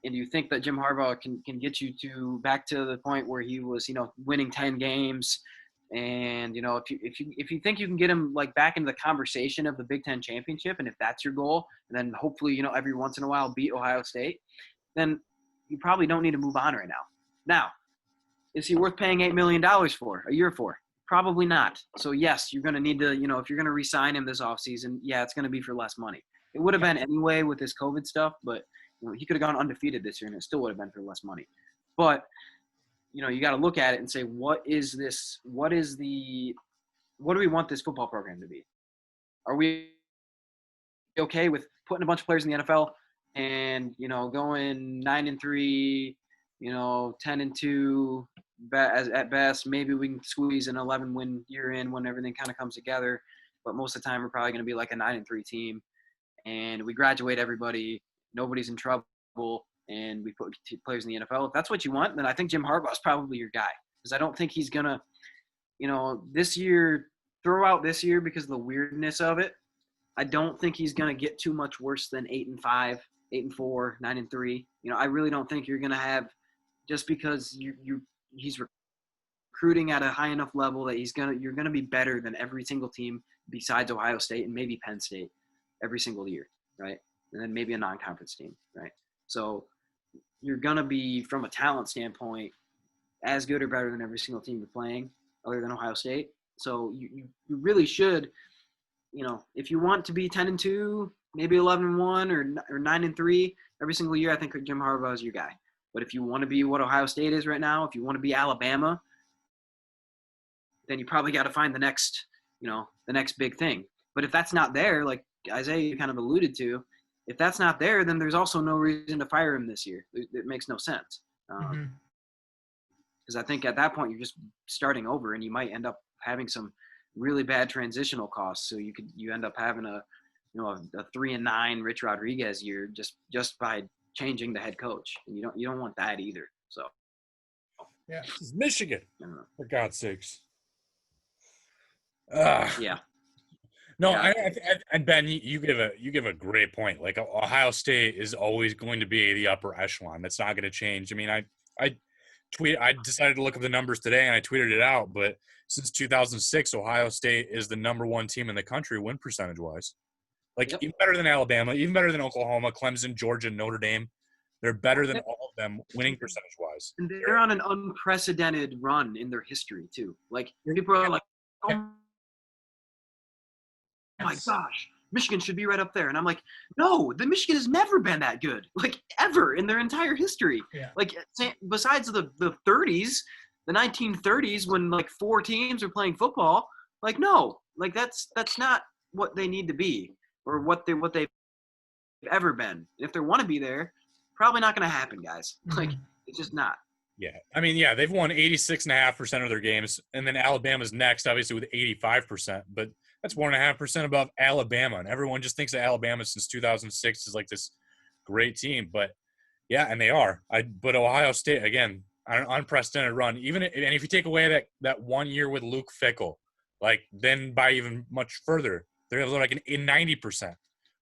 and you think that Jim Harbaugh can get you back to the point where he was, winning 10 games, and if you think you can get him like back into the conversation of the Big Ten championship, and if that's your goal, and then hopefully every once in a while beat Ohio State, then you probably don't need to move on right now. Now, is he worth paying $8 million for a year for? Probably not. So yes, you're going to need to, if you're going to re-sign him this offseason, it's going to be for less money. It would have been anyway with this COVID stuff, but he could have gone undefeated this year and it still would have been for less money. But, you got to look at it and say, what do we want this football program to be? Are we okay with putting a bunch of players in the NFL and, going 9-3, 10-2 at best? Maybe we can squeeze an 11-win year in when everything kind of comes together. But most of the time we're probably going to be like a 9-3 team, and we graduate everybody. Nobody's in trouble, and we put players in the NFL. If that's what you want, then I think Jim Harbaugh is probably your guy, because I don't think he's going to, this year, throw out this year because of the weirdness of it. I don't think he's going to get too much worse than 8-5, 8-4, 9-3. I really don't think you're going to have, just because he's recruiting at a high enough level that you're going to be better than every single team besides Ohio State and maybe Penn State every single year, right? And then maybe a non-conference team, right? So you're going to be, from a talent standpoint, as good or better than every single team you're playing other than Ohio State. So you really should, if you want to be 10-2, maybe 11-1 or 9-3 every single year, I think Jim Harbaugh is your guy. But if you want to be what Ohio State is right now, if you want to be Alabama, then you probably got to find the next big thing. But if that's not there, like Isaiah kind of alluded to, if that's not there, then there's also no reason to fire him this year. It makes no sense. Because I think at that point you're just starting over, and you might end up having some really bad transitional costs. So you end up having a 3-9 Rich Rodriguez year just by changing the head coach, and you don't want that either. So yeah, this is Michigan, for God's sakes. Yeah. No, yeah. I Ben, you give a great point. Like, Ohio State is always going to be the upper echelon. That's not going to change. I mean, I decided to look up the numbers today, and I tweeted it out. But since 2006, Ohio State is the number one team in the country win percentage wise. Like, even better than Alabama, even better than Oklahoma, Clemson, Georgia, Notre Dame. They're better than all them winning percentage wise. And they're on an unprecedented run in their history too. Like people are like, oh my gosh, Michigan should be right up there. And I'm like, no, the Michigan has never been that good, like ever in their entire history. Yeah. Like besides the 30s, the 1930s when like 4 teams are playing football, like no, like that's not what they need to be or what they've ever been. If they want to be there, probably not going to happen, guys. Like it's just not. Yeah. I mean, yeah, they've won 86.5% of their games, and then Alabama's next, obviously, with 85%. But that's 1.5% above Alabama, and everyone just thinks that Alabama since 2006 is like this great team. But yeah, and they are. But Ohio State again, an unprecedented run. And if you take away that 1 year with Luke Fickell, like then by even much further, they're like an 90%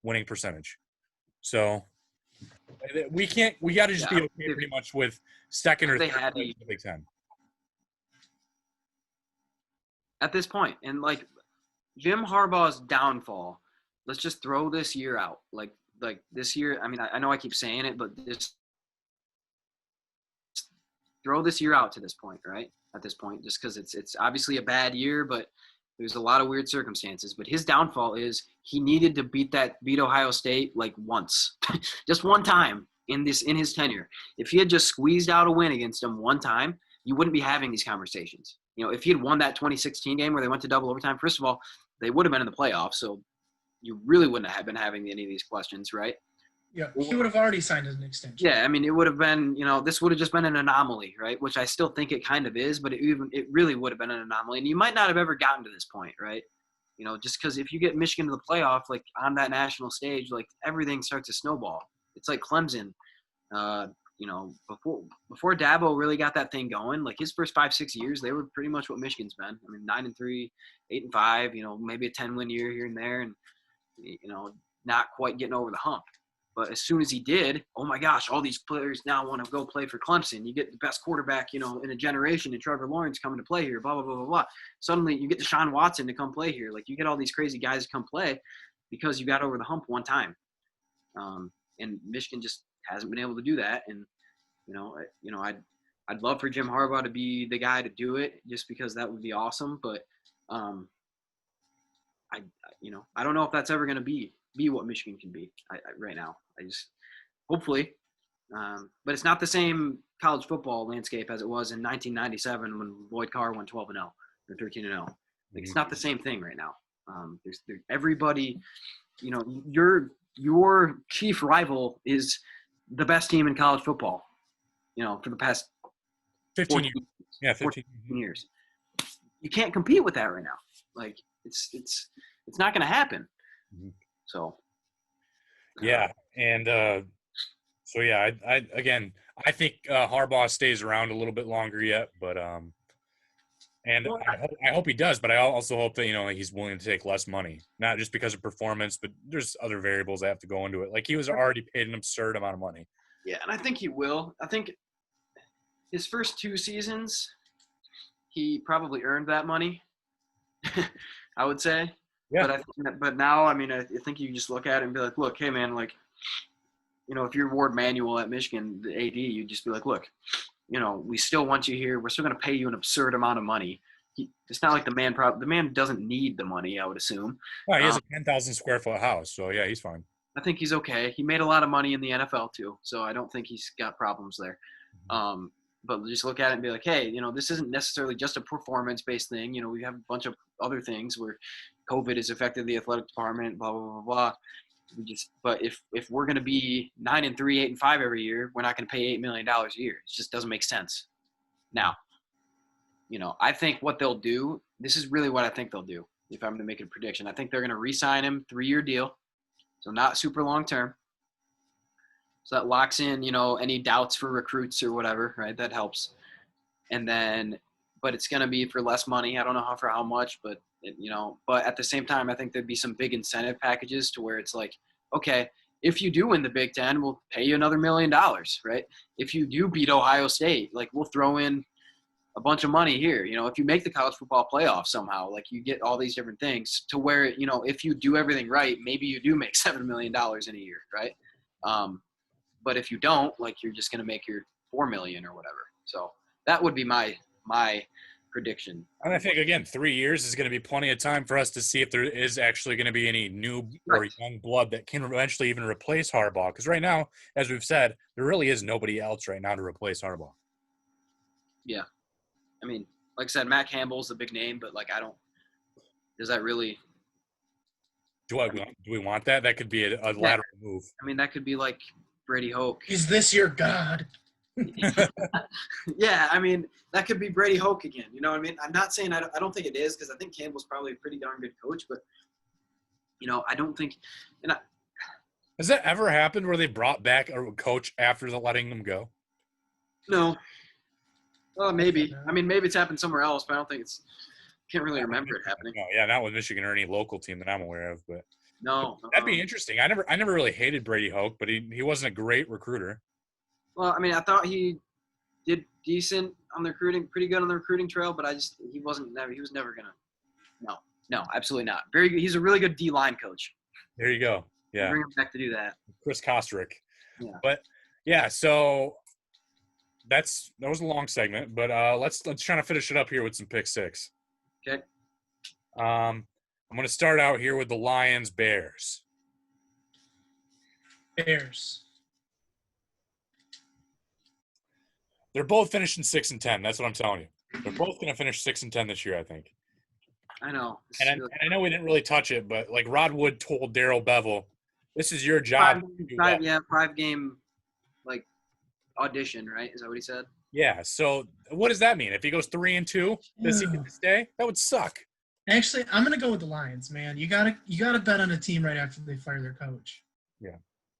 winning percentage. So we got to just be okay pretty much with second or third place in the Big Ten at this point. And like Jim Harbaugh's downfall, let's just throw this year out. Like this year, I mean, I know I keep saying it, but just throw this year out to this point, right? At this point, just because it's obviously a bad year, but there's a lot of weird circumstances. But his downfall is he needed to beat Ohio State like once, just one time in his tenure. If he had just squeezed out a win against them one time, you wouldn't be having these conversations. You know, if he had won that 2016 game where they went to double overtime, first of all, they would have been in the playoffs, so you really wouldn't have been having any of these questions, right? Yeah, he would have already signed an extension. Yeah, I mean, it would have been, this would have just been an anomaly, right? Which I still think it kind of is, but it really would have been an anomaly. And you might not have ever gotten to this point, right? Just because if you get Michigan to the playoff, like on that national stage, like everything starts to snowball. It's like Clemson, before Dabo really got that thing going, like his first 5-6 years, they were pretty much what Michigan's been. I mean, 9-3, 8-5, maybe a 10-win year here and there, and not quite getting over the hump. But as soon as he did, oh my gosh, all these players now want to go play for Clemson. You get the best quarterback, in a generation, and Trevor Lawrence coming to play here, blah, blah, blah, blah, blah. Suddenly you get Deshaun Watson to come play here. Like you get all these crazy guys to come play because you got over the hump one time. And Michigan just hasn't been able to do that. And, I'd love for Jim Harbaugh to be the guy to do it just because that would be awesome. But, I don't know if that's ever going to be what Michigan can be right now. Hopefully, but it's not the same college football landscape as it was in 1997 when Lloyd Carr won 12-0 or 13-0. Like it's not the same thing right now. There's everybody, your chief rival is the best team in college football, for the past 15 years. Yeah, 15 years. You can't compete with that right now. Like it's not going to happen. Mm-hmm. So, yeah, and so yeah, I think Harbaugh stays around a little bit longer yet, but and I hope he does, but I also hope that he's willing to take less money, not just because of performance, but there's other variables that have to go into it. Like he was already paid an absurd amount of money. Yeah, and I think he will. I think his first 2 seasons, he probably earned that money. I would say. Yeah. But now, I mean, I think you just look at it and be like, look, hey, man, like, if you're Ward Manuel at Michigan, the AD, you just be like, look, we still want you here. We're still going to pay you an absurd amount of money. It's not like the man doesn't need the money, I would assume. Well, he has a 10,000 square foot house, so yeah, he's fine. I think he's okay. He made a lot of money in the NFL too, so I don't think he's got problems there. But just look at it and be like, hey, this isn't necessarily just a performance-based thing. We have a bunch of other things where COVID has affected the athletic department, blah, blah, blah, blah. But if we're going to be 9-3, 8-5 every year, we're not going to pay $8 million a year. It just doesn't make sense. Now, I think what they'll do, this is really what I think they'll do if I'm going to make a prediction. I think they're going to re-sign him, 3-year deal, so not super long-term. So that locks in, any doubts for recruits or whatever, right? That helps. And then, but it's going to be for less money. I don't know for how much, but, but at the same time, I think there'd be some big incentive packages to where it's like, okay, if you do win the Big Ten, we'll pay you another $1 million, right? If you do beat Ohio State, like we'll throw in a bunch of money here. If you make the college football playoff somehow, like you get all these different things to where, if you do everything right, maybe you do make $7 million in a year, right? But if you don't, like, you're just going to make your $4 million or whatever. So that would be my prediction. And I think, again, 3 years is going to be plenty of time for us to see if there is actually going to be any new or young blood that can eventually even replace Harbaugh. Because right now, as we've said, there really is nobody else right now to replace Harbaugh. Yeah. I mean, like I said, Matt Campbell's a big name, but, like, does that really – Do we want that? That could be a lateral move. I mean, that could be like Brady Hoke. Is this your God? Yeah, I mean, that could be Brady Hoke again. You know what I mean? I'm not saying I don't think it is, because I think Campbell's probably a pretty darn good coach, but, I don't think – Has that ever happened where they brought back a coach after letting them go? No. Well, maybe. I mean, maybe it's happened somewhere else, but I don't think it's – can't really remember it happening. No, yeah, not with Michigan or any local team that I'm aware of, but no. That'd be interesting. I never really hated Brady Hoke, but he wasn't a great recruiter. Well, I mean, I thought he did decent on the recruiting, pretty good on the recruiting trail, but he was never gonna. No, absolutely not. Very good. He's a really good D-line coach. There you go. Yeah. Bring him back to do that. Chris Kosterick. Yeah. But yeah, so that was a long segment, but let's try to finish it up here with some pick six. Okay. I'm going to start out here with the Lions Bears. Bears. They're both finishing 6-10. That's what I'm telling you. They're both going to finish 6-10 this year, I think. I know. And I know we didn't really touch it, but like Rod Wood told Darrell Bevel, this is your job. 5-game like audition, right? Is that what he said? Yeah. So what does that mean? If he goes 3-2, does he get to stay? That would suck. Actually, I'm gonna go with the Lions, man. You gotta bet on a team right after they fire their coach. Yeah.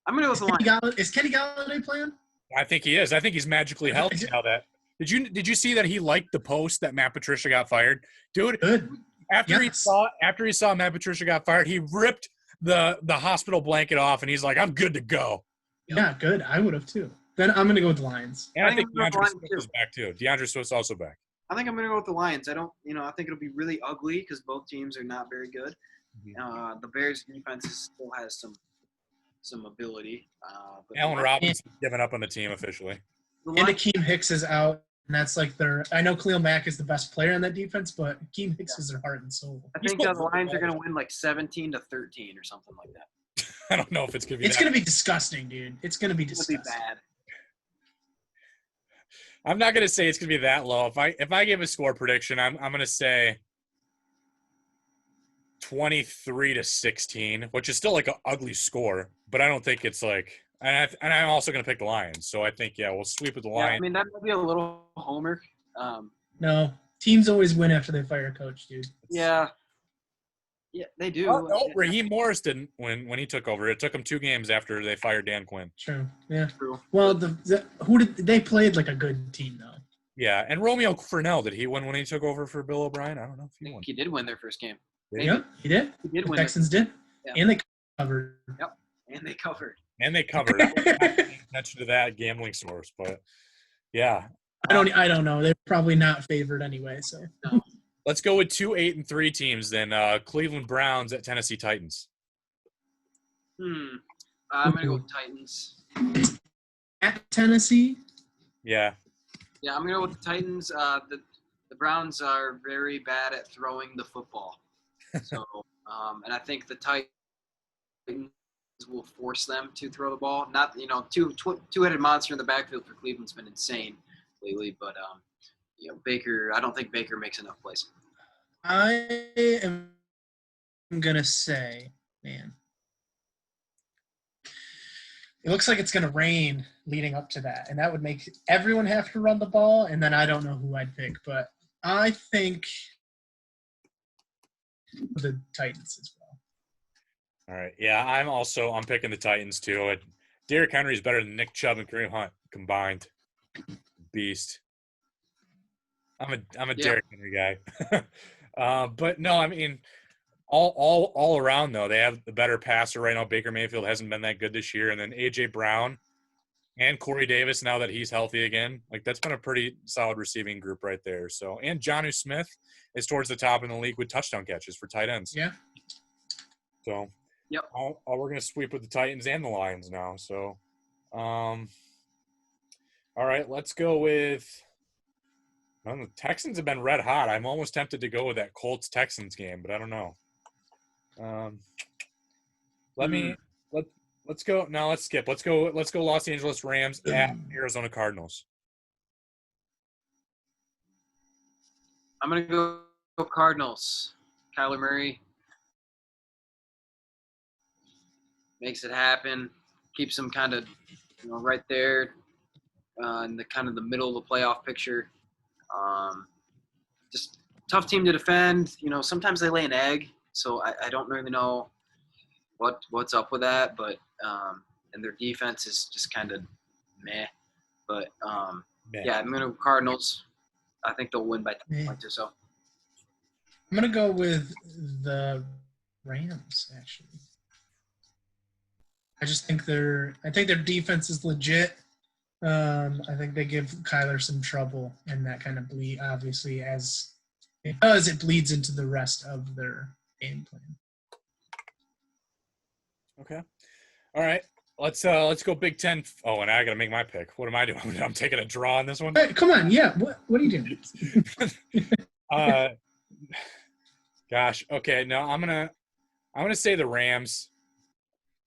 I'm gonna go with the Lions. Is Kenny Galladay playing? I think he is. I think he's magically healthy now. That did you see that he liked the post that Matt Patricia got fired, dude? Good. After he saw Matt Patricia got fired, he ripped the hospital blanket off and he's like, "I'm good to go." Yeah, good. I would have too. Then I'm gonna go with the Lions. And I think DeAndre Swift is back too. DeAndre Swift's also back. I think I'm going to go with the Lions. I think it'll be really ugly because both teams are not very good. The Bears' defense still has some ability. Allen Robinson's given up on the team officially. And Akeem Hicks is out, and that's like I know Khalil Mack is the best player on that defense, but Akeem Hicks is their heart and soul. I think the Lions are going to win like 17-13 or something like that. I don't know if it's going to be. It's going to be disgusting, dude. It's going to be disgusting. It'll be bad. I'm not going to say it's going to be that low. If I give a score prediction, I'm going to say 23-16, which is still like an ugly score, but I don't think it's like – and I'm also going to pick the Lions. So I think, we'll sweep with the Lions. Yeah, I mean, that might be a little homer. No. Teams always win after they fire a coach, dude. Yeah. Yeah, they do. Oh, no, Raheem Morris didn't when he took over. It took him 2 games after they fired Dan Quinn. True. Yeah. True. Well, they played like a good team though. Yeah, and Romeo Crennel, did he win when he took over for Bill O'Brien? I don't know if he won. He did win their first game. Yeah, he did. He did the win. Texans did. Yeah. And they covered. Yep. And they covered. I wasn't paying attention to that gambling source, but yeah. I don't know. They're probably not favored anyway. So no. Let's go with 2 8-3 teams then. Cleveland Browns at Tennessee Titans. I'm gonna go with Titans. At Tennessee. Yeah. Yeah, I'm gonna go with the Titans. The Browns are very bad at throwing the football. So, and I think the Titans will force them to throw the ball. Not, two-headed monster in the backfield for Cleveland's been insane lately, but Baker. I don't think Baker makes enough plays. I am gonna say, man, it looks like it's gonna rain leading up to that, and that would make everyone have to run the ball. And then I don't know who I'd pick, but I think the Titans as well. All right. Yeah, I'm picking the Titans too. Derrick Henry is better than Nick Chubb and Kareem Hunt combined. Beast. I'm a Derrick Henry guy. But no, I mean, all around though, they have the better passer right now. Baker Mayfield hasn't been that good this year, and then AJ Brown and Corey Davis now that he's healthy again, like that's been a pretty solid receiving group right there. So, and Jonnu Smith is towards the top in the league with touchdown catches for tight ends. Yeah. So, yep. We're gonna sweep with the Titans and the Lions now. So, All right, let's go with – the Texans have been red hot. I'm almost tempted to go with that Colts-Texans game, but I don't know. Let's go – no, let's skip. Let's go Los Angeles Rams at Arizona Cardinals. I'm going to go Cardinals. Kyler Murray makes it happen, keeps them kind of right there in the kind of the middle of the playoff picture. Just tough team to defend. Sometimes they lay an egg, so I don't really know what's up with that. But and their defense is just kind of meh. But yeah, I'm going to go Cardinals. I think they'll win by 10 points or so. I'm going to go with the Rams, actually. I think their defense is legit. I think they give Kyler some trouble, and that kind of bleed, obviously, as it does, it bleeds into the rest of their game plan. Okay. All right. Let's go Big Ten. Oh, and I got to make my pick. What am I doing? I'm taking a draw on this one. Hey, come on, yeah. What are you doing? Gosh. Okay. No, I'm gonna say the Rams.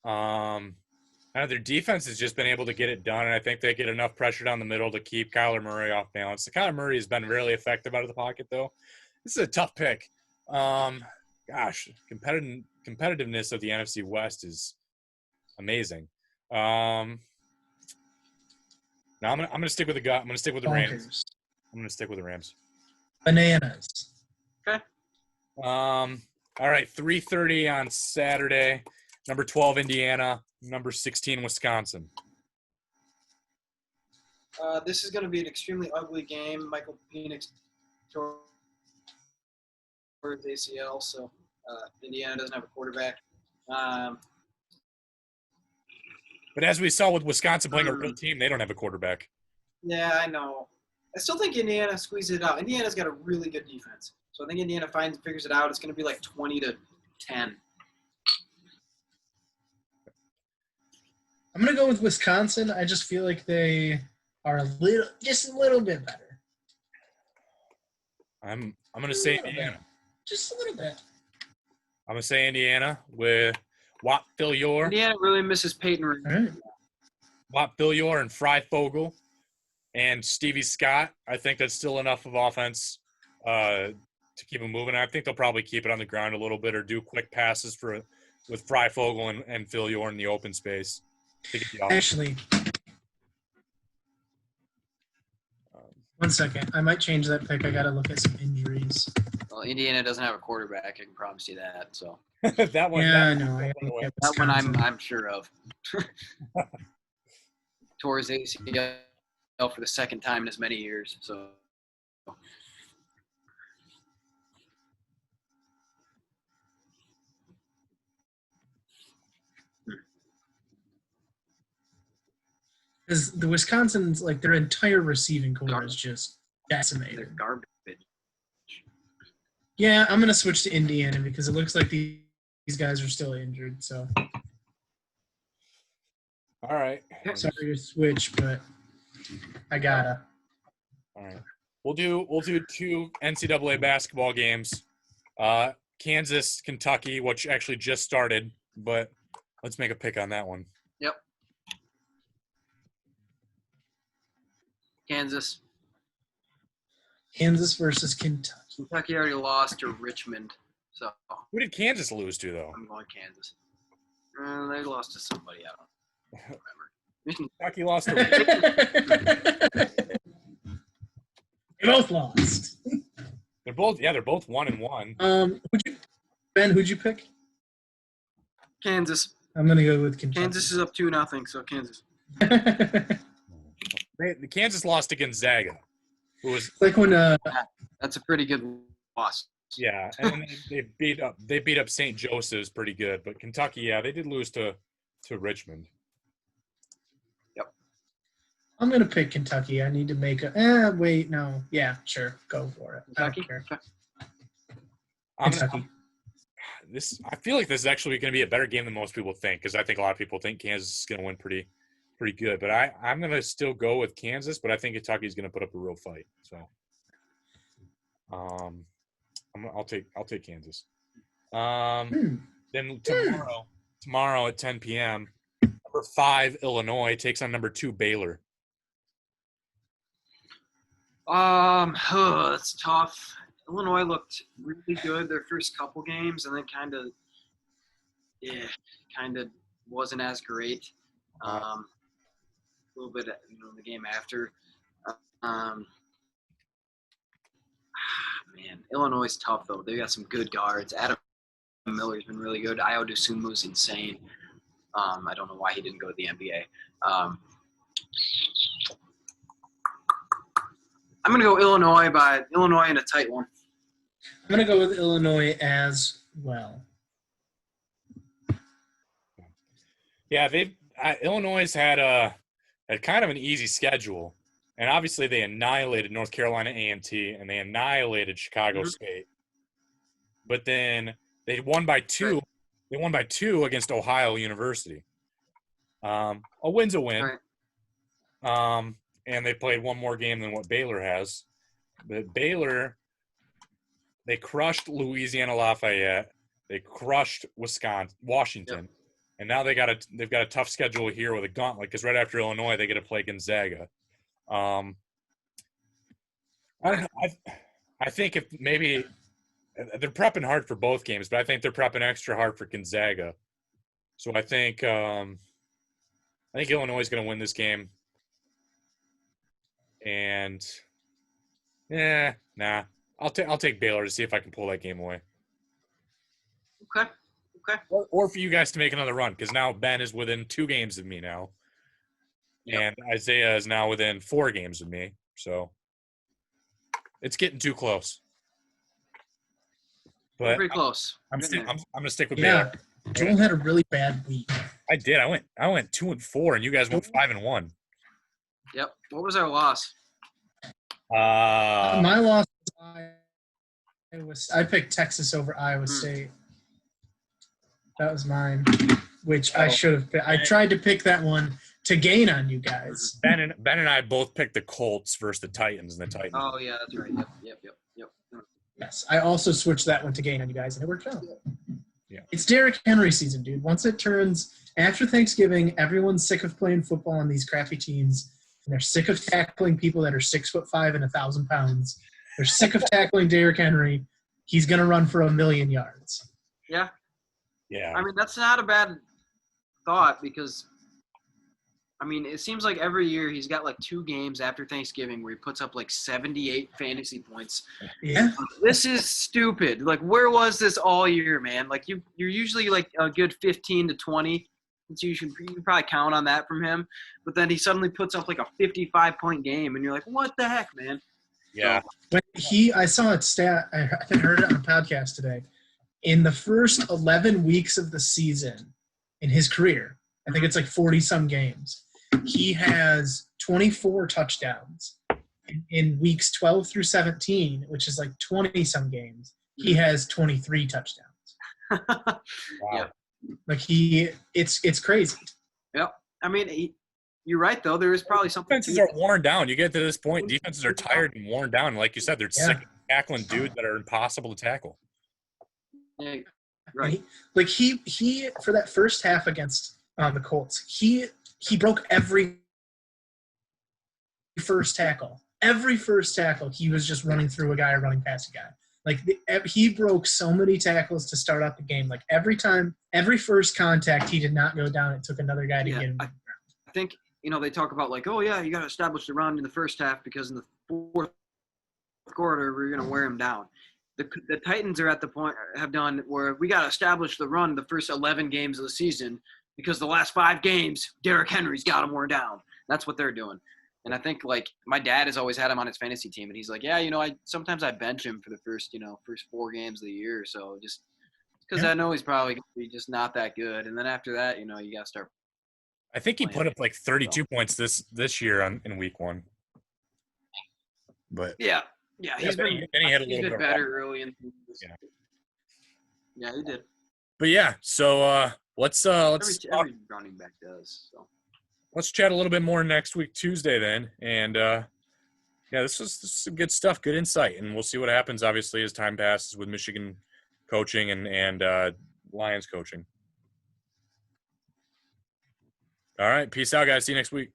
Their defense has just been able to get it done, and I think they get enough pressure down the middle to keep Kyler Murray off balance. Kyler Murray has been really effective out of the pocket, though. This is a tough pick. Gosh, competitiveness of the NFC West is amazing. Now I'm gonna stick with the gut. I'm gonna stick with the Rams. I'm gonna stick with the Rams. Bananas. Okay. All right, 3:30 on Saturday. Number 12, Indiana. Number 16, Wisconsin. This is going to be an extremely ugly game. Michael Penix tore his ACL, so Indiana doesn't have a quarterback. But as we saw with Wisconsin playing a real team, they don't have a quarterback. Yeah, I know. I still think Indiana squeezes it out. Indiana's got a really good defense. So I think Indiana figures it out. It's going to be like 20-10. I'm going to go with Wisconsin. I just feel like they are just a little bit better. I'm going to say Indiana. Just a little bit. I'm going to say Indiana with Watt Fillior. Indiana really misses Peyton. Right. Watt Fillior and Freifogel and Stevie Scott. I think that's still enough of offense to keep them moving. I think they'll probably keep it on the ground a little bit or do quick passes with Freifogel and Fillior in the open space. Actually, one second. I might change that pick. I got to look at some injuries. Well, Indiana doesn't have a quarterback. I can promise you that. So that one. Yeah, I know. That one I'm sure of. Tore his ACL for the second time in as many years. So. Because the Wisconsin's, like, their entire receiving core is just decimated. They're garbage. Yeah, I'm going to switch to Indiana because it looks like these guys are still injured. So. All right. Sorry to switch, but I gotta. All right. We'll do 2 NCAA basketball games. Kansas, Kentucky, which actually just started, but let's make a pick on that one. Yep. Kansas versus Kentucky. Kentucky already lost to Richmond, so. Who did Kansas lose to, though? I'm going Kansas. They lost to somebody. I don't remember. Kentucky lost to Richmond. They both lost. They're both 1-1. Who'd you pick? Kansas. I'm gonna go with Kentucky. Kansas is up 2-0, so Kansas. The Kansas lost to Gonzaga, who was like when that's a pretty good loss. Yeah, and they beat up St. Joseph's pretty good, but Kentucky, yeah, they did lose to Richmond. Yep. I'm gonna pick Kentucky. I need to make a. Wait, no. Yeah, sure, go for it. Kentucky. Kentucky. I feel like this is actually going to be a better game than most people think, because I think a lot of people think Kansas is going to win pretty pretty good. But I'm going to still go with Kansas, but I think Kentucky's going to put up a real fight. So I'll take Kansas. Then tomorrow at 10 p.m., number 5 Illinois takes on number 2 Baylor. That's tough. Illinois looked really good their first couple games, and then kind of wasn't as great. A little bit, the game after. Man, Illinois is tough though. They got some good guards. Adam Miller's been really good. Ayo Dosunmu's insane. I don't know why he didn't go to the NBA. I'm going to go Illinois in a tight one. I'm going to go with Illinois as well. Yeah, Illinois had kind of an easy schedule, and obviously they annihilated North Carolina A&T and they annihilated Chicago State. But then they won by 2. Right. They won by 2 against Ohio University. A win's a win. Right. And they played one more game than what Baylor has. But Baylor, they crushed Louisiana Lafayette. They crushed Washington. Yep. And now they've got a tough schedule here with a gauntlet because right after Illinois, they get to play Gonzaga. I don't know. I think if maybe they're prepping hard for both games, but I think they're prepping extra hard for Gonzaga. So I think Illinois is going to win this game. And I'll take Baylor to see if I can pull that game away. Okay. Or for you guys to make another run, because now Ben is within 2 games of me now, and Isaiah is now within 4 games of me. So it's getting too close. But pretty close. I'm gonna stick with Baylor. Joel had a really bad week. I did. I went 2-4, and you guys went 5-1. Yep. What was our loss? My loss was I picked Texas over Iowa State. That was mine, which I should have. I tried to pick that one to gain on you guys. Ben and I both picked the Colts versus the Titans, and the Titans. Oh yeah, that's right. Yep. Yes, I also switched that one to gain on you guys, and it worked out. Yeah. It's Derrick Henry season, dude. Once it turns after Thanksgiving, everyone's sick of playing football on these crappy teams, and they're sick of tackling people that are 6'5" and 1,000 pounds. They're sick of tackling Derrick Henry. He's gonna run for 1,000,000 yards. Yeah. Yeah. I mean, that's not a bad thought because, I mean, it seems like every year he's got like 2 games after Thanksgiving where he puts up like 78 fantasy points. Yeah. This is stupid. Like, where was this all year, man? Like, you're usually like a good 15 to 20. You can probably count on that from him. But then he suddenly puts up like a 55-point game, and you're like, what the heck, man? Yeah. I saw a stat. I heard it on a podcast today. In the first 11 weeks of the season in his career, I think it's like 40-some games, he has 24 touchdowns. In weeks 12 through 17, which is like 20-some games, he has 23 touchdowns. Wow. Yeah. Like it's crazy. Yep. I mean, you're right, though. There is probably something. Defenses are worn down. You get to this point, defenses are tired and worn down. Like you said, they're sick of tackling dudes that are impossible to tackle. Yeah, right. He for that first half against the Colts, he broke every first tackle. Every first tackle, he was just running through a guy or running past a guy. Like he broke so many tackles to start out the game. Like every first contact, he did not go down. It took another guy to get him. I think they talk about like, oh yeah, you got to establish the run in the first half because in the fourth quarter we're gonna wear him down. The Titans are at the point have done where we got to establish the run the first 11 games of the season because the last 5 games Derrick Henry's got him worn down. That's what they're doing. And I think like my dad has always had him on his fantasy team, and he's like, yeah, sometimes I bench him for the first 4 games of the year or so, just because I know he's probably gonna be just not that good. And then after that, you got to start. I think he put up like 32 points this year in week 1. But yeah, he's been better early in. Yeah, he did. But yeah, so let's every running back does. So let's chat a little bit more next week, Tuesday, then. And this is some good stuff, good insight, and we'll see what happens. Obviously, as time passes with Michigan coaching and Lions coaching. All right, peace out, guys. See you next week.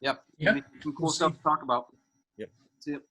Yep. Yep. Some cool stuff to talk about. Yep. See you.